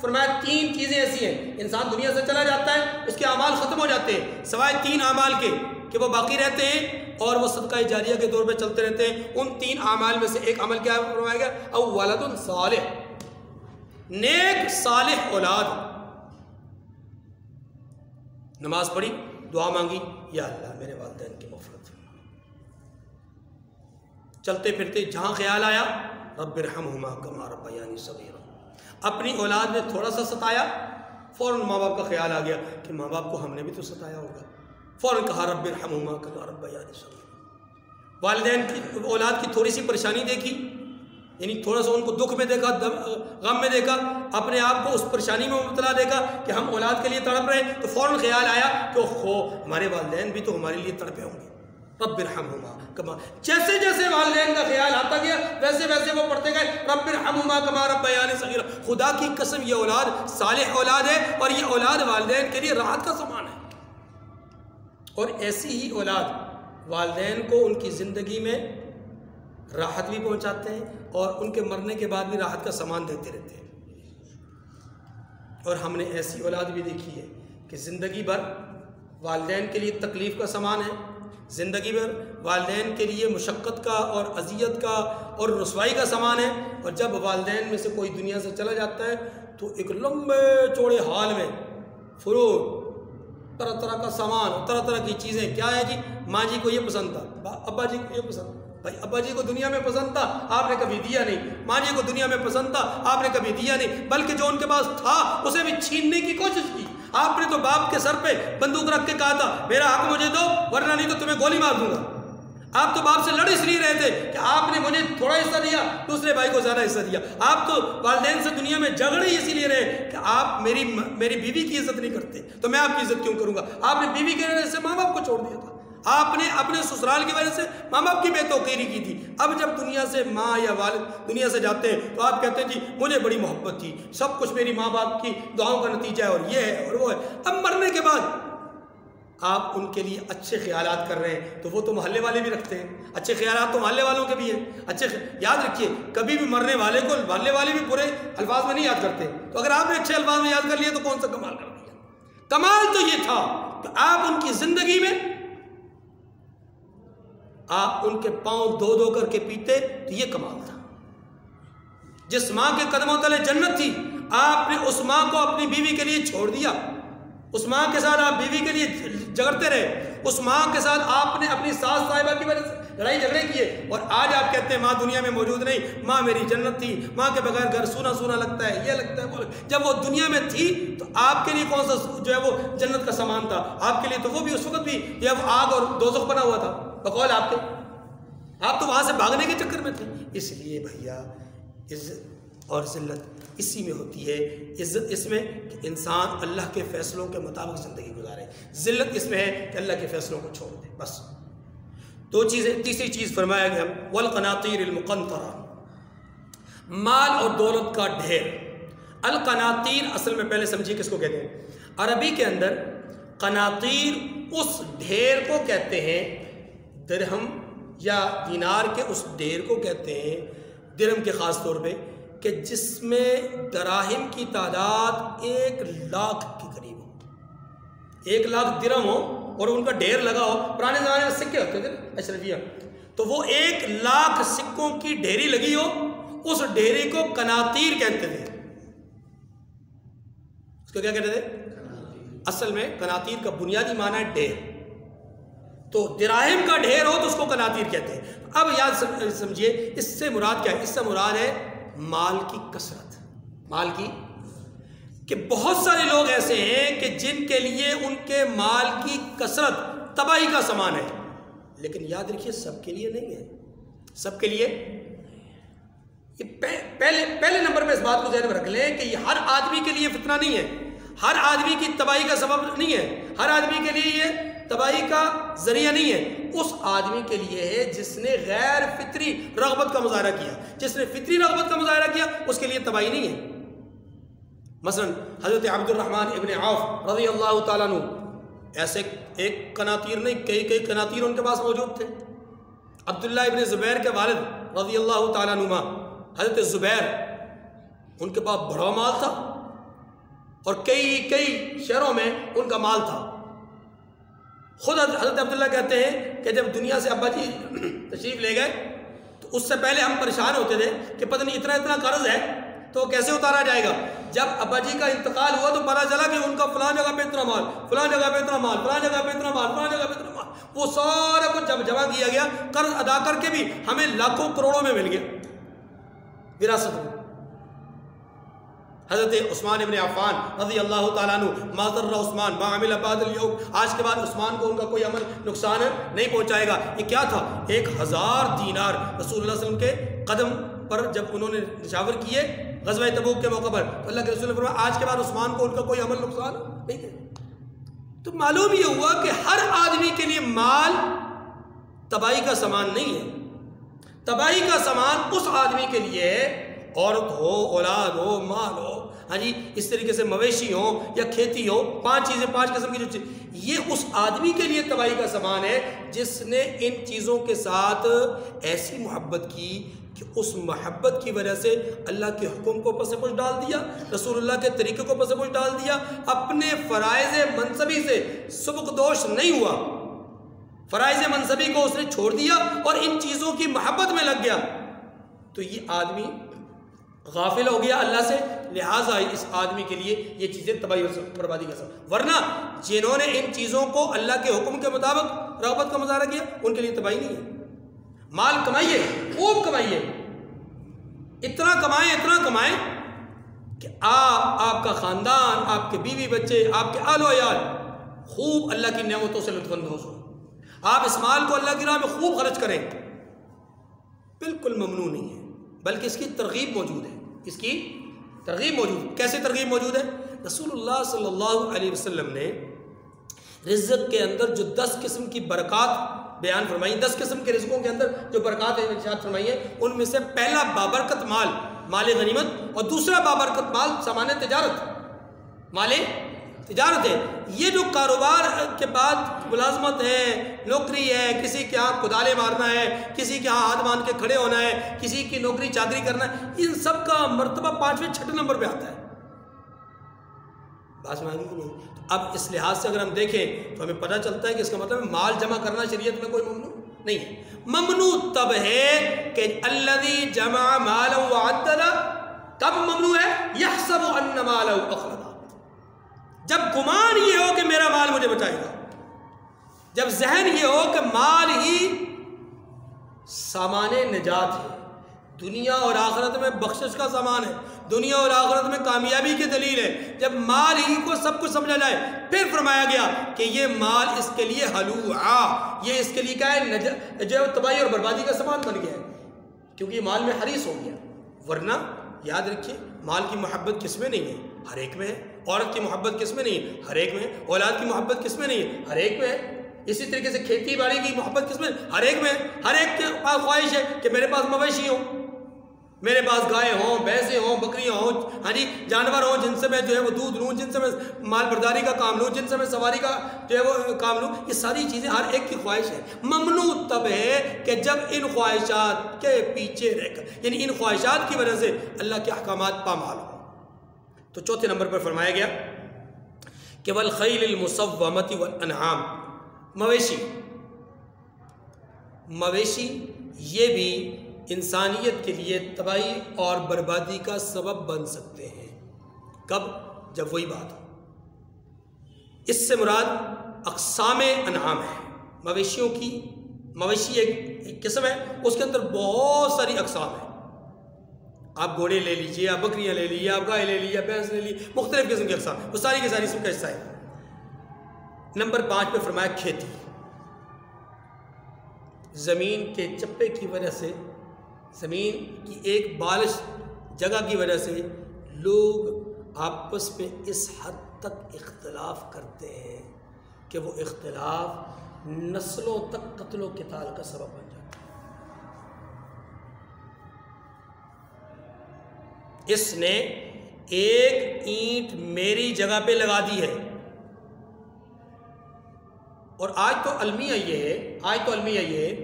فرمایا 3 چیزیں ایسی ہیں، انسان دنیا سے چلا جاتا ہے، اس کے اعمال ختم ہو جاتے ہیں، سوائے 3 اعمال کے کہ وہ باقی رہتے ہیں اور وہ صدقہ جاریہ کے طور پہ چلتے رہتے ہیں۔ ان 3 اعمال میں سے ایک عمل کیا فرمایا گیا؟ او ولد صالح، نیک صالح اولاد۔ نماز پڑھی، دعا مانگی، یا اللہ میرے والدین کی مغفرت، چلتے پھرتے جہاں خیال آیا رب ارحمہما کما ربیانی صغیرا، اپنی اولاد نے تھوڑا سا ستایا، فوراً ماں باپ کا خیال آ گیا کہ ماں باپ کو ہم نے بھی تو ستایا ہوگا، فوراً کہا رب ارحمہما کما ربیانی صغیرا۔ والدین کی اولاد کی تھوڑی سی پریشانی دیکھی، یعنی تھوڑا سا ان کو دکھ میں دیکھا، غم میں دیکھا، اپنے آپ کو اس پریشانی میں مبتلا دیکھا کہ ہم اولاد کے لیے تڑپ رہے ہیں، تو فوراً خیال آیا کہ ہمارے والدین بھی تو ہمارے لیے تڑپے ہوں گے، رب ارحمہما کما۔ جیسے جیسے والدین کا خیال آتا گیا ویسے ویسے وہ پڑھتے گئے رب ارحمہما کما ربیانی صغیرا۔ خدا کی قسم یہ اولاد صالح اولاد ہے، اور یہ اولاد والدین کے لیے راحت کا سامان ہے۔ اور ایسی ہی اولاد والدین کو ان کی زندگی میں راحت بھی پہنچاتے ہیں اور ان کے مرنے کے بعد بھی راحت کا سامان دیتے رہتے ہیں۔ اور ہم نے ایسی اولاد بھی دیکھی ہے کہ زندگی بھر والدین کے لیے تکلیف کا سامان ہے، زندگی بھر والدین کے لیے مشقت کا اور اذیت کا اور رسوائی کا سامان ہے، اور جب والدین میں سے کوئی دنیا سے چلا جاتا ہے تو ایک لمبے چوڑے حال میں فروٹ، طرح طرح کا سامان، طرح طرح کی چیزیں، کیا ہے جی ماں جی کو یہ پسند تھا، ابا جی کو یہ پسند، بھائی ابا جی کو دنیا میں پسند تھا آپ نے کبھی دیا نہیں، ماں جی کو دنیا میں پسند تھا آپ نے کبھی دیا نہیں، بلکہ جو ان کے پاس تھا اسے بھی چھیننے کی کوشش کی۔ آپ نے تو باپ کے سر پہ بندوق رکھ کے کہا تھا میرا حق مجھے دو ورنہ نہیں تو تمہیں گولی مار دوں گا۔ آپ تو باپ سے لڑ اس لیے رہے تھے کہ آپ نے مجھے تھوڑا حصہ دیا، دوسرے بھائی کو زیادہ حصہ دیا۔ آپ تو والدین سے دنیا میں جھگڑے اسی لیے رہے کہ آپ میری بیوی کی عزت نہیں کرتے تو میں آپ کی عزت کیوں کروں گا۔ آپ نے بیوی کے وجہ سے ماں باپ کو چھوڑ دیا تھا، آپ نے اپنے سسرال کی وجہ سے ماں باپ کی بے توقیری کی تھی، اب جب دنیا سے ماں یا والد دنیا سے جاتے ہیں تو آپ کہتے ہیں جی مجھے بڑی محبت تھی، سب کچھ میری ماں باپ کی دعاؤں کا نتیجہ ہے اور یہ ہے اور وہ ہے۔ اب مرنے کے بعد آپ ان کے لیے اچھے خیالات کر رہے ہیں تو وہ تو محلے والے بھی رکھتے ہیں، اچھے خیالات تو محلے والوں کے بھی ہیں، یاد رکھیے کبھی بھی مرنے والے کو محلے والے بھی برے الفاظ میں نہیں یاد کرتے، تو اگر آپ نے اچھے الفاظ میں یاد کر لیے تو کون سا کمال کر دیا۔ کمال تو یہ تھا کہ آپ ان کی زندگی میں آپ ان کے پاؤں دو دو کر کے پیتے، تو یہ کمال تھا۔ جس ماں کے قدموں تلے جنت تھی، آپ نے اس ماں کو اپنی بیوی کے لیے چھوڑ دیا، اس ماں کے ساتھ آپ بیوی کے لیے جھگڑتے رہے، اس ماں کے ساتھ آپ نے اپنی ساس صاحبہ کی وجہ سے لڑائی جھگڑے کیے، اور آج آپ کہتے ہیں ماں دنیا میں موجود نہیں، ماں میری جنت تھی، ماں کے بغیر گھر سونا سونا لگتا ہے، یہ لگتا ہے۔ جب وہ دنیا میں تھی تو آپ کے لیے کون سا جو ہے وہ جنت کا سامان تھا؟ آپ کے لیے تو وہ بھی اس وقت بھی جب آگ اور دوزخ بنا ہوا تھا بقول آپ کے، آپ تو وہاں سے بھاگنے کے چکر میں تھے۔ اس لیے بھیا عزت اور ذلت اسی میں ہوتی ہے، عزت اس میں کہ انسان اللہ کے فیصلوں کے مطابق زندگی گزارے، ذلت اس میں ہے کہ اللہ کے فیصلوں کو چھوڑ دے۔ بس دو چیزیں۔ تیسری چیز فرمایا گیا والقناطیر المقنطرہ، مال اور دولت کا ڈھیر۔ القناطیر اصل میں پہلے سمجھیے کس کو کہتے ہیں۔ عربی کے اندر قناطیر اس ڈھیر کو کہتے ہیں، درہم یا دینار کے اس ڈھیر کو کہتے ہیں، درہم کے خاص طور پہ، کہ جس میں دراہم کی تعداد 1,00,000 کے قریب ہو، 1,00,000 درہم ہو اور ان کا ڈھیر لگا ہو۔ پرانے زمانے میں سکے ہوتے تھے اشرفیہ، تو وہ 1,00,000 سکوں کی ڈھیری لگی ہو، اس ڈھیری کو قناطیر کہتے تھے۔ اس کو کیا کہتے تھے؟ اصل میں قناطیر کا بنیادی معنی ہے ڈھیر، تو دراہم کا ڈھیر ہو تو اس کو قناطیر کہتے ہیں۔ اب یاد سمجھیے اس سے مراد کیا ہے؟ اس سے مراد ہے مال کی کثرت، مال کی، کہ بہت سارے لوگ ایسے ہیں کہ جن کے لیے ان کے مال کی کثرت تباہی کا سامان ہے، لیکن یاد رکھیے سب کے لیے نہیں ہے، سب کے لیے یہ پہلے نمبر پہ اس بات کو ذہن میں رکھ لیں کہ یہ ہر آدمی کے لیے فتنہ نہیں ہے، ہر آدمی کی تباہی کا سبب نہیں ہے، ہر آدمی کے لیے یہ تباہی کا ذریعہ نہیں ہے۔ اس آدمی کے لیے ہے جس نے غیر فطری رغبت کا مظاہرہ کیا، جس نے فطری رغبت کا مظاہرہ کیا اس کے لیے تباہی نہیں ہے۔ مثلا حضرت عبد الرحمن ابن عوف رضی اللہ تعالیٰ عنہ، ایسے ایک قناطیر نہیں کئی قناطیر ان کے پاس موجود تھے۔ عبداللہ ابن زبیر کے والد رضی اللہ تعالیٰ عنہ حضرت زبیر، ان کے پاس بڑا مال تھا اور کئی شہروں میں ان کا مال تھا۔ خود حضرت عبداللہ کہتے ہیں کہ جب دنیا سے ابا جی تشریف لے گئے تو اس سے پہلے ہم پریشان ہوتے تھے کہ پتہ نہیں اتنا قرض ہے تو کیسے اتارا جائے گا۔ جب ابا جی کا انتقال ہوا تو پتہ چلا کہ ان کا فلاں جگہ پہ اتنا مال، فلاں جگہ پہ اتنا مال، فلاں جگہ پہ اتنا مال، فلاں جگہ پہ اتنا مال، وہ سارا کچھ جب جمع کیا گیا قرض ادا کر کے بھی ہمیں لاکھوں کروڑوں میں مل گیا وراثت میں۔ حضرت عثمان ابن عفان رضی اللہ تعالیٰ عنہ، ما ضر عثمان ما عمل بعد اليوم، آج کے بعد عثمان کو ان کا کوئی عمل نقصان نہیں پہنچائے گا۔ یہ کیا تھا؟ 1000 دینار رسول اللہ صلی اللہ علیہ وسلم کے قدم پر جب انہوں نے نشاور کیے غزوہ تبوک کے موقع پر، تو اللہ کے رسول نے فرمایا آج کے بعد عثمان کو ان کا کوئی عمل نقصان نہیں ہے۔ تو معلوم یہ ہوا کہ ہر آدمی کے لیے مال تباہی کا سامان نہیں ہے، تباہی کا سامان اس آدمی کے لیے ہے، عورت ہو، اولاد ہو، مال ہو، ہاں جی اس طریقے سے مویشی ہو یا کھیتی ہو، 5 چیزیں 5 قسم کی جو چیز، یہ اس آدمی کے لیے تباہی کا سامان ہے جس نے ان چیزوں کے ساتھ ایسی محبت کی کہ اس محبت کی وجہ سے اللہ کے حکم کو پس پش ڈال دیا، رسول اللہ کے طریقے کو پس پش ڈال دیا، اپنے فرائض منصبی سے سبکدوش نہیں ہوا، فرائض منصبی کو اس نے چھوڑ دیا اور ان چیزوں کی محبت میں لگ گیا، تو یہ آدمی غافل ہو گیا اللہ سے، لہٰذا اس آدمی کے لیے یہ چیزیں تباہی اور بربادی کا سبب۔ ورنہ جنہوں نے ان چیزوں کو اللہ کے حکم کے مطابق رغبت کا مظاہرہ کیا ان کے لیے تباہی نہیں ہے۔ مال کمائیے، خوب کمائیے، اتنا کمائیں کہ آپ کا خاندان، آپ کے بیوی بچے، آپ کے آل و عیال خوب اللہ کی نعمتوں سے لطف اندوز ہو۔ آپ اس مال کو اللہ کی راہ میں خوب خرچ کریں، بالکل ممنوع نہیں ہے، بلکہ اس کی ترغیب موجود ہے، اس کی ترغیب موجود ہے۔ کیسے ترغیب موجود ہے؟ رسول اللہ صلی اللہ علیہ وسلم نے رزق کے اندر جو 10 قسم کی برکات بیان فرمائی، 10 قسم کے رزقوں کے اندر جو برکات ارشاد فرمائی ہے، ان میں سے پہلا بابرکت مال، مال غنیمت، اور دوسرا بابرکت مال سامان تجارت، مال تجارت ہے۔ یہ جو کاروبار کے بعد ملازمت ہے، نوکری ہے، کسی کے ہاں کدالے مارنا ہے، کسی کے ہاں ہاتھ باندھ کے کھڑے ہونا ہے، کسی کی نوکری چاکری کرنا ہے، ان سب کا مرتبہ 5ویں 6 نمبر پہ آتا ہے۔ بات مانگی کہ نہیں؟ اب اس لحاظ سے اگر ہم دیکھیں تو ہمیں پتہ چلتا ہے کہ اس کا مطلب مال جمع کرنا شریعت میں کوئی ممنوع نہیں ہے۔ ممنوع تب ہے کہ الذی جمع مالا وعددا، کب ممنوع ہے؟ یحسب ان مالہ اخلدا، جب گمان یہ ہو کہ میرا مال مجھے بچائے گا، جب ذہن یہ ہو کہ مال ہی سامان نجات ہے، دنیا اور آخرت میں بخشش کا سامان ہے، دنیا اور آخرت میں کامیابی کی دلیل ہے، جب مال ہی کو سب کچھ سمجھا جائے، پھر فرمایا گیا کہ یہ مال اس کے لیے حلوعا، یہ اس کے لیے کیا ہے، جو تباہی اور بربادی کا سامان بن گیا ہے، کیونکہ یہ مال میں حریص ہو گیا۔ ورنہ یاد رکھیے، مال کی محبت کس میں نہیں ہے؟ ہر ایک میں ہے۔ عورت کی محبت کس میں نہیں ہے؟ ہر ایک میں ہے۔ اولاد کی محبت کس میں نہیں ہے؟ ہر ایک میں ہے۔ اسی طریقے سے کھیتی باڑی کی محبت کس میں؟ ہر ایک میں ہے۔ ہر ایک کے پاس خواہش ہے کہ میرے پاس مویشی ہوں، میرے پاس گائے ہوں، بھینسیں ہوں، بکریاں ہوں، ہاں جی، جانور ہوں جن سے میں جو ہے وہ دودھ لوں، جن سے میں مال برداری کا کام لوں، جن سے میں سواری کا جو ہے وہ کام لوں۔ یہ ساری چیزیں ہر ایک کی خواہش ہے۔ ممنوع تب ہے کہ جب ان خواہشات کے پیچھے رہ کر، یعنی ان خواہشات کی وجہ سے اللہ کے احکامات پامال ہوں۔ تو چوتھے نمبر پر فرمایا گیا کہ والخیل المصومۃ والانعام، مویشی یہ بھی انسانیت کے لیے تباہی اور بربادی کا سبب بن سکتے ہیں۔ کب؟ جب وہی بات ہو۔ اس سے مراد اقسام انعام ہے، مویشیوں کی، مویشی ایک قسم ہے، اس کے اندر بہت ساری اقسام ہیں۔ آپ گھوڑے لے لیجیے، آپ بکریاں لے لیجیے، آپ گائے لے لیجیے، بھینس لے لیجیے، مختلف قسم کی اقسام، وہ ساری کی ساری اس کا حصہ ہے۔ نمبر 5 پہ فرمایا کھیتی۔ زمین کے چپے کی وجہ سے، زمین کی ایک بالش جگہ کی وجہ سے لوگ آپس میں اس حد تک اختلاف کرتے ہیں کہ وہ اختلاف نسلوں تک قتل و قتال کا سبب بن جاتا ہے۔ اس نے ایک اینٹ میری جگہ پہ لگا دی ہے، اور آج تو المیہ یہ ہے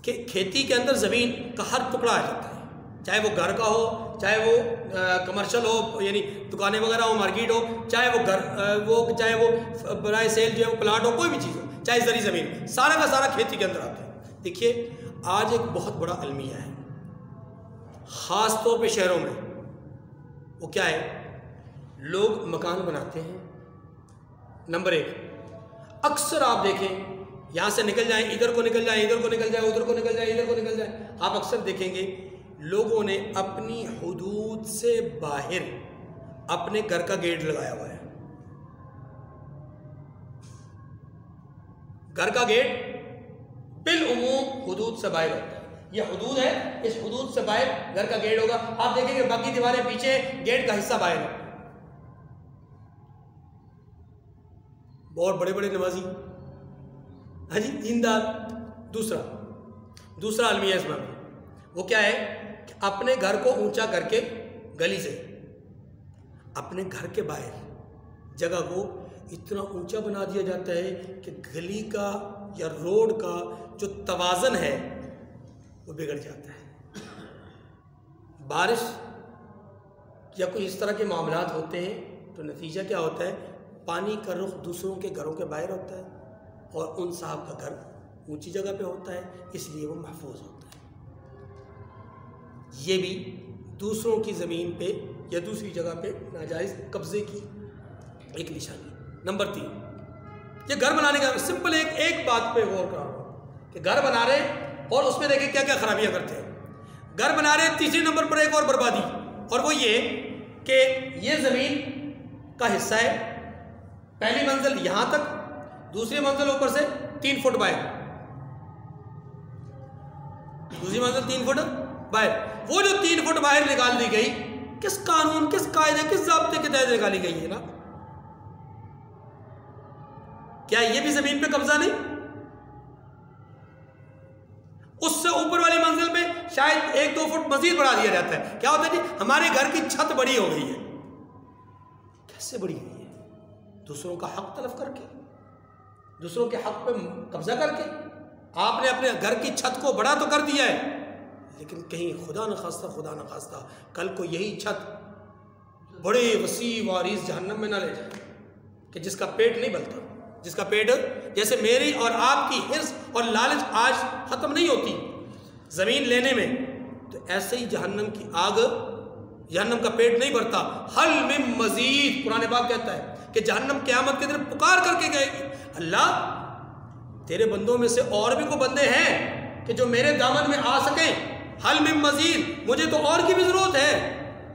کہ کھیتی کے اندر زمین کا ہر ٹکڑا آ جاتا ہے، چاہے وہ گھر کا ہو، چاہے وہ کمرشل ہو، یعنی دکانیں وغیرہ ہو، مارکیٹ ہو، چاہے وہ برائے سیل جو ہے وہ پلاٹ ہو، کوئی بھی چیز ہو، چاہے زرعی زمین، سارا کا سارا کھیتی کے اندر آتا ہے۔ دیکھیے آج ایک بہت بڑا المیہ ہے، خاص طور پہ شہروں میں، وہ کیا ہے؟ لوگ مکان بناتے ہیں۔ نمبر 1، اکثر آپ دیکھیں یہاں سے نکل جائیں، ادھر کو نکل جائیں، ادھر کو نکل جائیں، ادھر کو نکل جائیں، ادھر کو نکل جائیں، آپ اکثر دیکھیں گے لوگوں نے اپنی حدود سے باہر اپنے گھر کا گیٹ لگایا ہوا ہے۔ گھر کا گیٹ بالعموم حدود سے باہر ہوتا ہے، یہ حدود ہے، اس حدود سے باہر گھر کا گیٹ ہوگا۔ آپ دیکھیں گے باقی دیواریں پیچھے، گیٹ کا حصہ باہر ہے۔ بہت بڑے بڑے نمازی، ہاں جی، دیندار۔ دوسرا المیہ اس میں وہ کیا ہے کہ اپنے گھر کو اونچا کر کے گلی سے اپنے گھر کے باہر جگہ کو اتنا اونچا بنا دیا جاتا ہے کہ گلی کا یا روڈ کا جو توازن ہے وہ بگڑ جاتا ہے۔ بارش یا کوئی اس طرح کے معاملات ہوتے ہیں تو نتیجہ کیا ہوتا ہے؟ پانی کا رخ دوسروں کے گھروں کے باہر ہوتا ہے، اور ان صاحب کا گھر اونچی جگہ پہ ہوتا ہے، اس لیے وہ محفوظ ہوتا ہے۔ یہ بھی دوسروں کی زمین پہ یا دوسری جگہ پہ ناجائز قبضے کی ایک نشانی۔ نمبر 3، یہ گھر بنانے کا سمپل ایک بات پہ غور کر رہا ہوں کہ گھر بنا رہے اور اس میں دیکھیں کیا کیا خرابیاں کرتے ہیں۔ گھر بنا رہے، تیسرے نمبر پر ایک اور بربادی، اور وہ یہ کہ یہ زمین کا حصہ ہے، پہلی منزل یہاں تک، دوسری منزل اوپر سے 3 فٹ باہر، دوسری منزل 3 فٹ باہر۔ وہ جو 3 فٹ باہر نکال دی گئی، کس قانون، کس قاعدے، کس ضابطے کے تحت نکالی گئی ہے نا؟ کیا یہ بھی زمین پہ قبضہ نہیں؟ اس سے اوپر والی منزل پہ شاید 1-2 فٹ مزید بڑھا دیا جاتا ہے. کیا ہوتا ہے جی؟ ہمارے گھر کی چھت بڑی ہو گئی ہے. کیسے بڑی ہوئی ہے؟ دوسروں کا حق تلف کر کے، دوسروں کے حق پہ قبضہ کر کے. آپ نے اپنے گھر کی چھت کو بڑا تو کر دیا ہے، لیکن کہیں خدا نہ خواستہ کل کو یہی چھت بڑے وسیع و عریض جہنم میں نہ لے جائے کہ جس کا پیٹ نہیں بلتا، جس کا پیٹ، جیسے میری اور آپ کی حرص اور لالچ آج ختم نہیں ہوتی زمین لینے میں، تو ایسے ہی جہنم کی آگ، جہنم کا پیٹ نہیں بھرتا. حل من مزید، قرآن پاک کہتا ہے کہ جہنم قیامت کے دن پکار کر کے گئے گی، اللہ تیرے بندوں میں سے اور بھی کوئی بندے ہیں کہ جو میرے دامن میں آ سکیں. حل من مزید، مجھے تو اور کی بھی ضرورت ہے،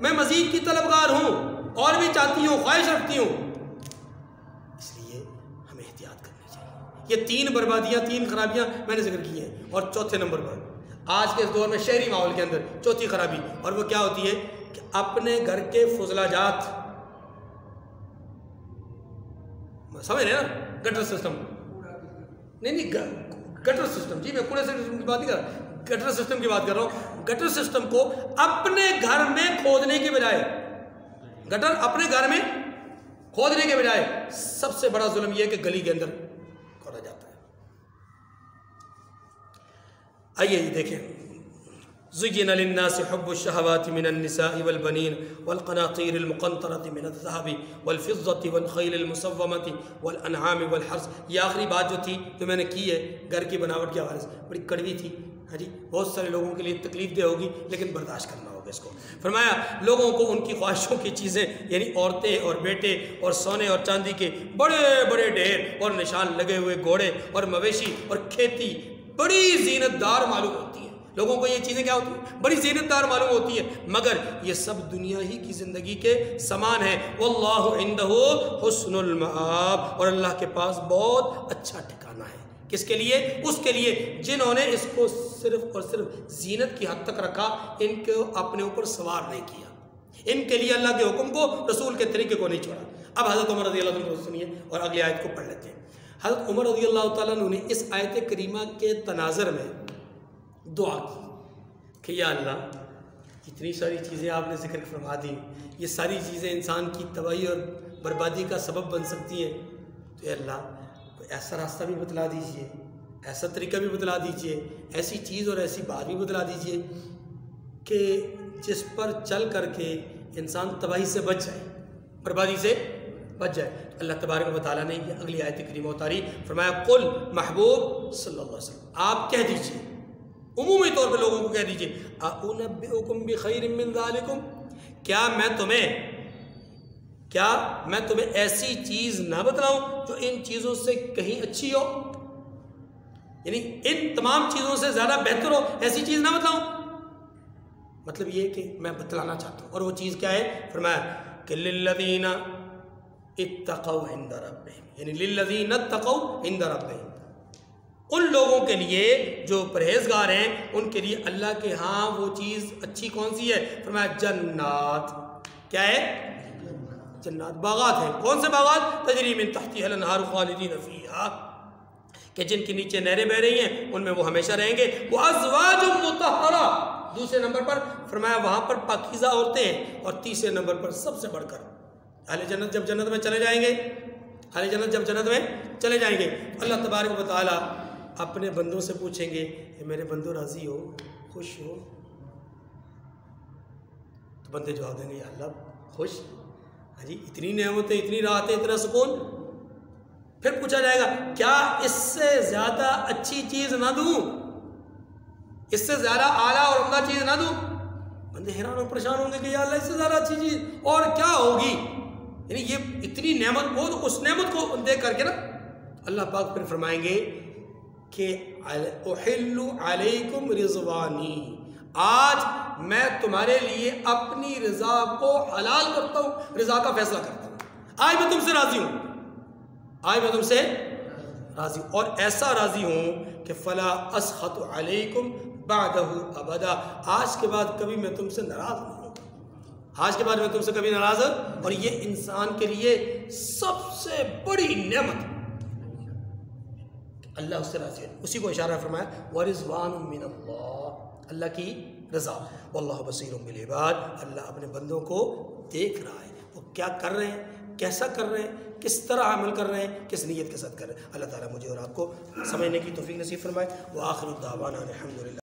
میں مزید کی طلبگار ہوں، اور بھی چاہتی ہوں، خواہش رکھتی ہوں. اس لیے ہمیں احتیاط کرنی چاہیے. یہ 3 بربادیاں، 3 خرابیاں میں نے ذکر کی ہیں. اور چوتھے نمبر پر آج کے اس دور میں شہری ماحول کے اندر چوتھی خرابی، اور وہ کیا ہوتی ہے کہ اپنے گھر کے فضلہ جات، سمجھ رہے ہیں نا، گٹر سسٹم، نہیں گٹر سسٹم، جی میں کوڑے سسٹم کی بات نہیں کر رہا، گٹر سسٹم کی بات کر رہا ہوں. گٹر سسٹم کو اپنے گھر میں کھودنے کے بجائے، گٹر اپنے گھر میں کھودنے کے بجائے سب سے بڑا ظلم یہ ہے کہ گلی کے اندر کھودا جاتا ہے. آئیے دیکھیں، زُيِّنَ لِلنَّاسِ حُبُّ الشَّهَوَاتِ مِنَ النِّسَاءِ وَالْبَنِينَ وَالْقَنَاطِيرِ الْمُقَنطَرَةِ مِنَ الذَّهَبِ وَالْفِضَّةِ وَالْخَيْلِ الْمُسَوَّمَةِ وَالْأَنْعَامِ وَالْحَرْثِ. یہ آخری بات جو تھی جو میں نے کی ہے گھر کی بناوٹ کے حوالے سے، بڑی کڑوی تھی. ہاں جی، بہت سارے لوگوں کے لیے تکلیف دہ ہوگی، لیکن برداشت کرنا ہوگا اس کو. فرمایا لوگوں کو ان کی خواہشوں کی چیزیں، یعنی عورتیں اور بیٹے اور سونے اور چاندی کے بڑے بڑے ڈھیر اور نشان لگے ہوئے گھوڑے اور مویشی اور کھیتی بڑی زینت دار معلوم ہوتی ہے. لوگوں کو یہ چیزیں کیا ہوتی ہیں؟ بڑی زینت دار معلوم ہوتی ہے، مگر یہ سب دنیا ہی کی زندگی کے سامان ہیں. واللہ عندہ حسن المآب، اور اللہ کے پاس بہت اچھا ٹھکانہ ہے. کس کے لیے؟ اس کے لیے جنہوں نے اس کو صرف اور صرف زینت کی حد تک رکھا، ان کو اپنے اوپر سوار نہیں کیا، ان کے لیے اللہ کے حکم کو، رسول کے طریقے کو نہیں چھوڑا. اب حضرت عمر رضی اللہ عنہ کو سنیے اور اگلی آیت کو پڑھ لیتے ہیں. حضرت عمر رضی اللہ تعالیٰ عنہ نے اس آیت کریمہ کے تناظر میں دعا کی کہ یا اللہ اتنی ساری چیزیں آپ نے ذکر فرما دی، یہ ساری چیزیں انسان کی تباہی اور بربادی کا سبب بن سکتی ہیں، تو اے اللہ کوئی ایسا راستہ بھی بتلا دیجئے، ایسا طریقہ بھی بتلا دیجئے، ایسی چیز اور ایسی بات بھی بتلا دیجئے کہ جس پر چل کر کے انسان تباہی سے بچ جائے، بربادی سے بچ جائے. اللہ تبارک و تعالیٰ نے یہ اگلی آیت کریمہ اتاری. فرمایا قل، محبوب صلی اللہ علیہ وسلم آپ کہہ دیجئے، عمومی طور پہ لوگوں کو کہہ دیجئے، اُنَبِّئُكُم بِخَيْرٍ مِّن ذَلِكُم، کیا میں تمہیں ایسی چیز نہ بتلاؤں جو ان چیزوں سے کہیں اچھی ہو، یعنی ان تمام چیزوں سے زیادہ بہتر ہو، ایسی چیز نہ بتلاؤں. مطلب یہ کہ میں بتلانا چاہتا ہوں، اور وہ چیز کیا ہے؟ فرمایا کہ لِلَّذِينَ اتَّقَوْا عِندَ رَبِّهِمْ، یعنی لِلَّذِينَ اتَّقَوْا عِندَ رَبِّهِمْ، ان لوگوں کے لیے جو پرہیزگار ہیں، ان کے لیے اللہ کے ہاں وہ چیز اچھی کون سی ہے؟ فرمایا جنات. کیا ہے؟ جنات، باغات ہیں. کون سے باغات؟ تجری من تحتها الانہار خالدین فیہا، کہ جن کے نیچے نہریں بہ رہی ہیں، ان میں وہ ہمیشہ رہیں گے. وازواج مطہرہ، دوسرے نمبر پر فرمایا وہاں پر پاکیزہ عورتیں ہیں. اور تیسرے نمبر پر سب سے بڑھ کر اہل جنت جب جنت میں چلے جائیں گے، اہل جنت جب جنت میں چلے جائیں گے، اللہ تبارک و تعالیٰ اپنے بندوں سے پوچھیں گے کہ میرے بندو راضی ہو، خوش ہو؟ تو بندے جواب دیں گے یا اللہ خوش. ہاں جی، اتنی نعمتیں، اتنی راحتیں، اتنا سکون. پھر پوچھا جائے گا کیا اس سے زیادہ اچھی چیز نہ دوں، اس سے زیادہ اعلیٰ اور عمدہ چیز نہ دوں؟ بندے حیران اور پریشان ہوں گے کہ یا اللہ اس سے زیادہ اچھی چیز اور کیا ہوگی؟ یعنی یہ اتنی نعمت، وہ اس نعمت کو دیکھ کر کے نا اللہ پاک پھر فرمائیں گے کہ احل علیکم رضوانی، آج میں تمہارے لیے اپنی رضا کو حلال کرتا ہوں، رضا کا فیصلہ کرتا ہوں. آج میں تم سے راضی ہوں، آج میں تم سے راضی ہوں، اور ایسا راضی ہوں کہ فلا اسخط علیکم بعدہ ابدا، آج کے بعد کبھی میں تم سے ناراض نہیں ہوں، آج کے بعد میں تم سے کبھی ناراض. اور یہ انسان کے لیے سب سے بڑی نعمت، اللہ اس سے راضی ہے. اسی کو اشارہ فرمایا وَرِضْوَانٌ مِّنَ اللَّهِ، اللہ کی رضا. وَاللَّهُ بَصِيرٌ بِالْعِبَادِ، اللہ اپنے بندوں کو دیکھ رہا ہے، وہ کیا کر رہے ہیں، کیسا کر رہے ہیں، کس طرح عمل کر رہے ہیں، کس نیت کے ساتھ کر رہے ہیں. اللہ تعالیٰ مجھے اور آپ کو سمجھنے کی توفیق نصیب فرمائے. وآخر دعوانا الحمدللہ.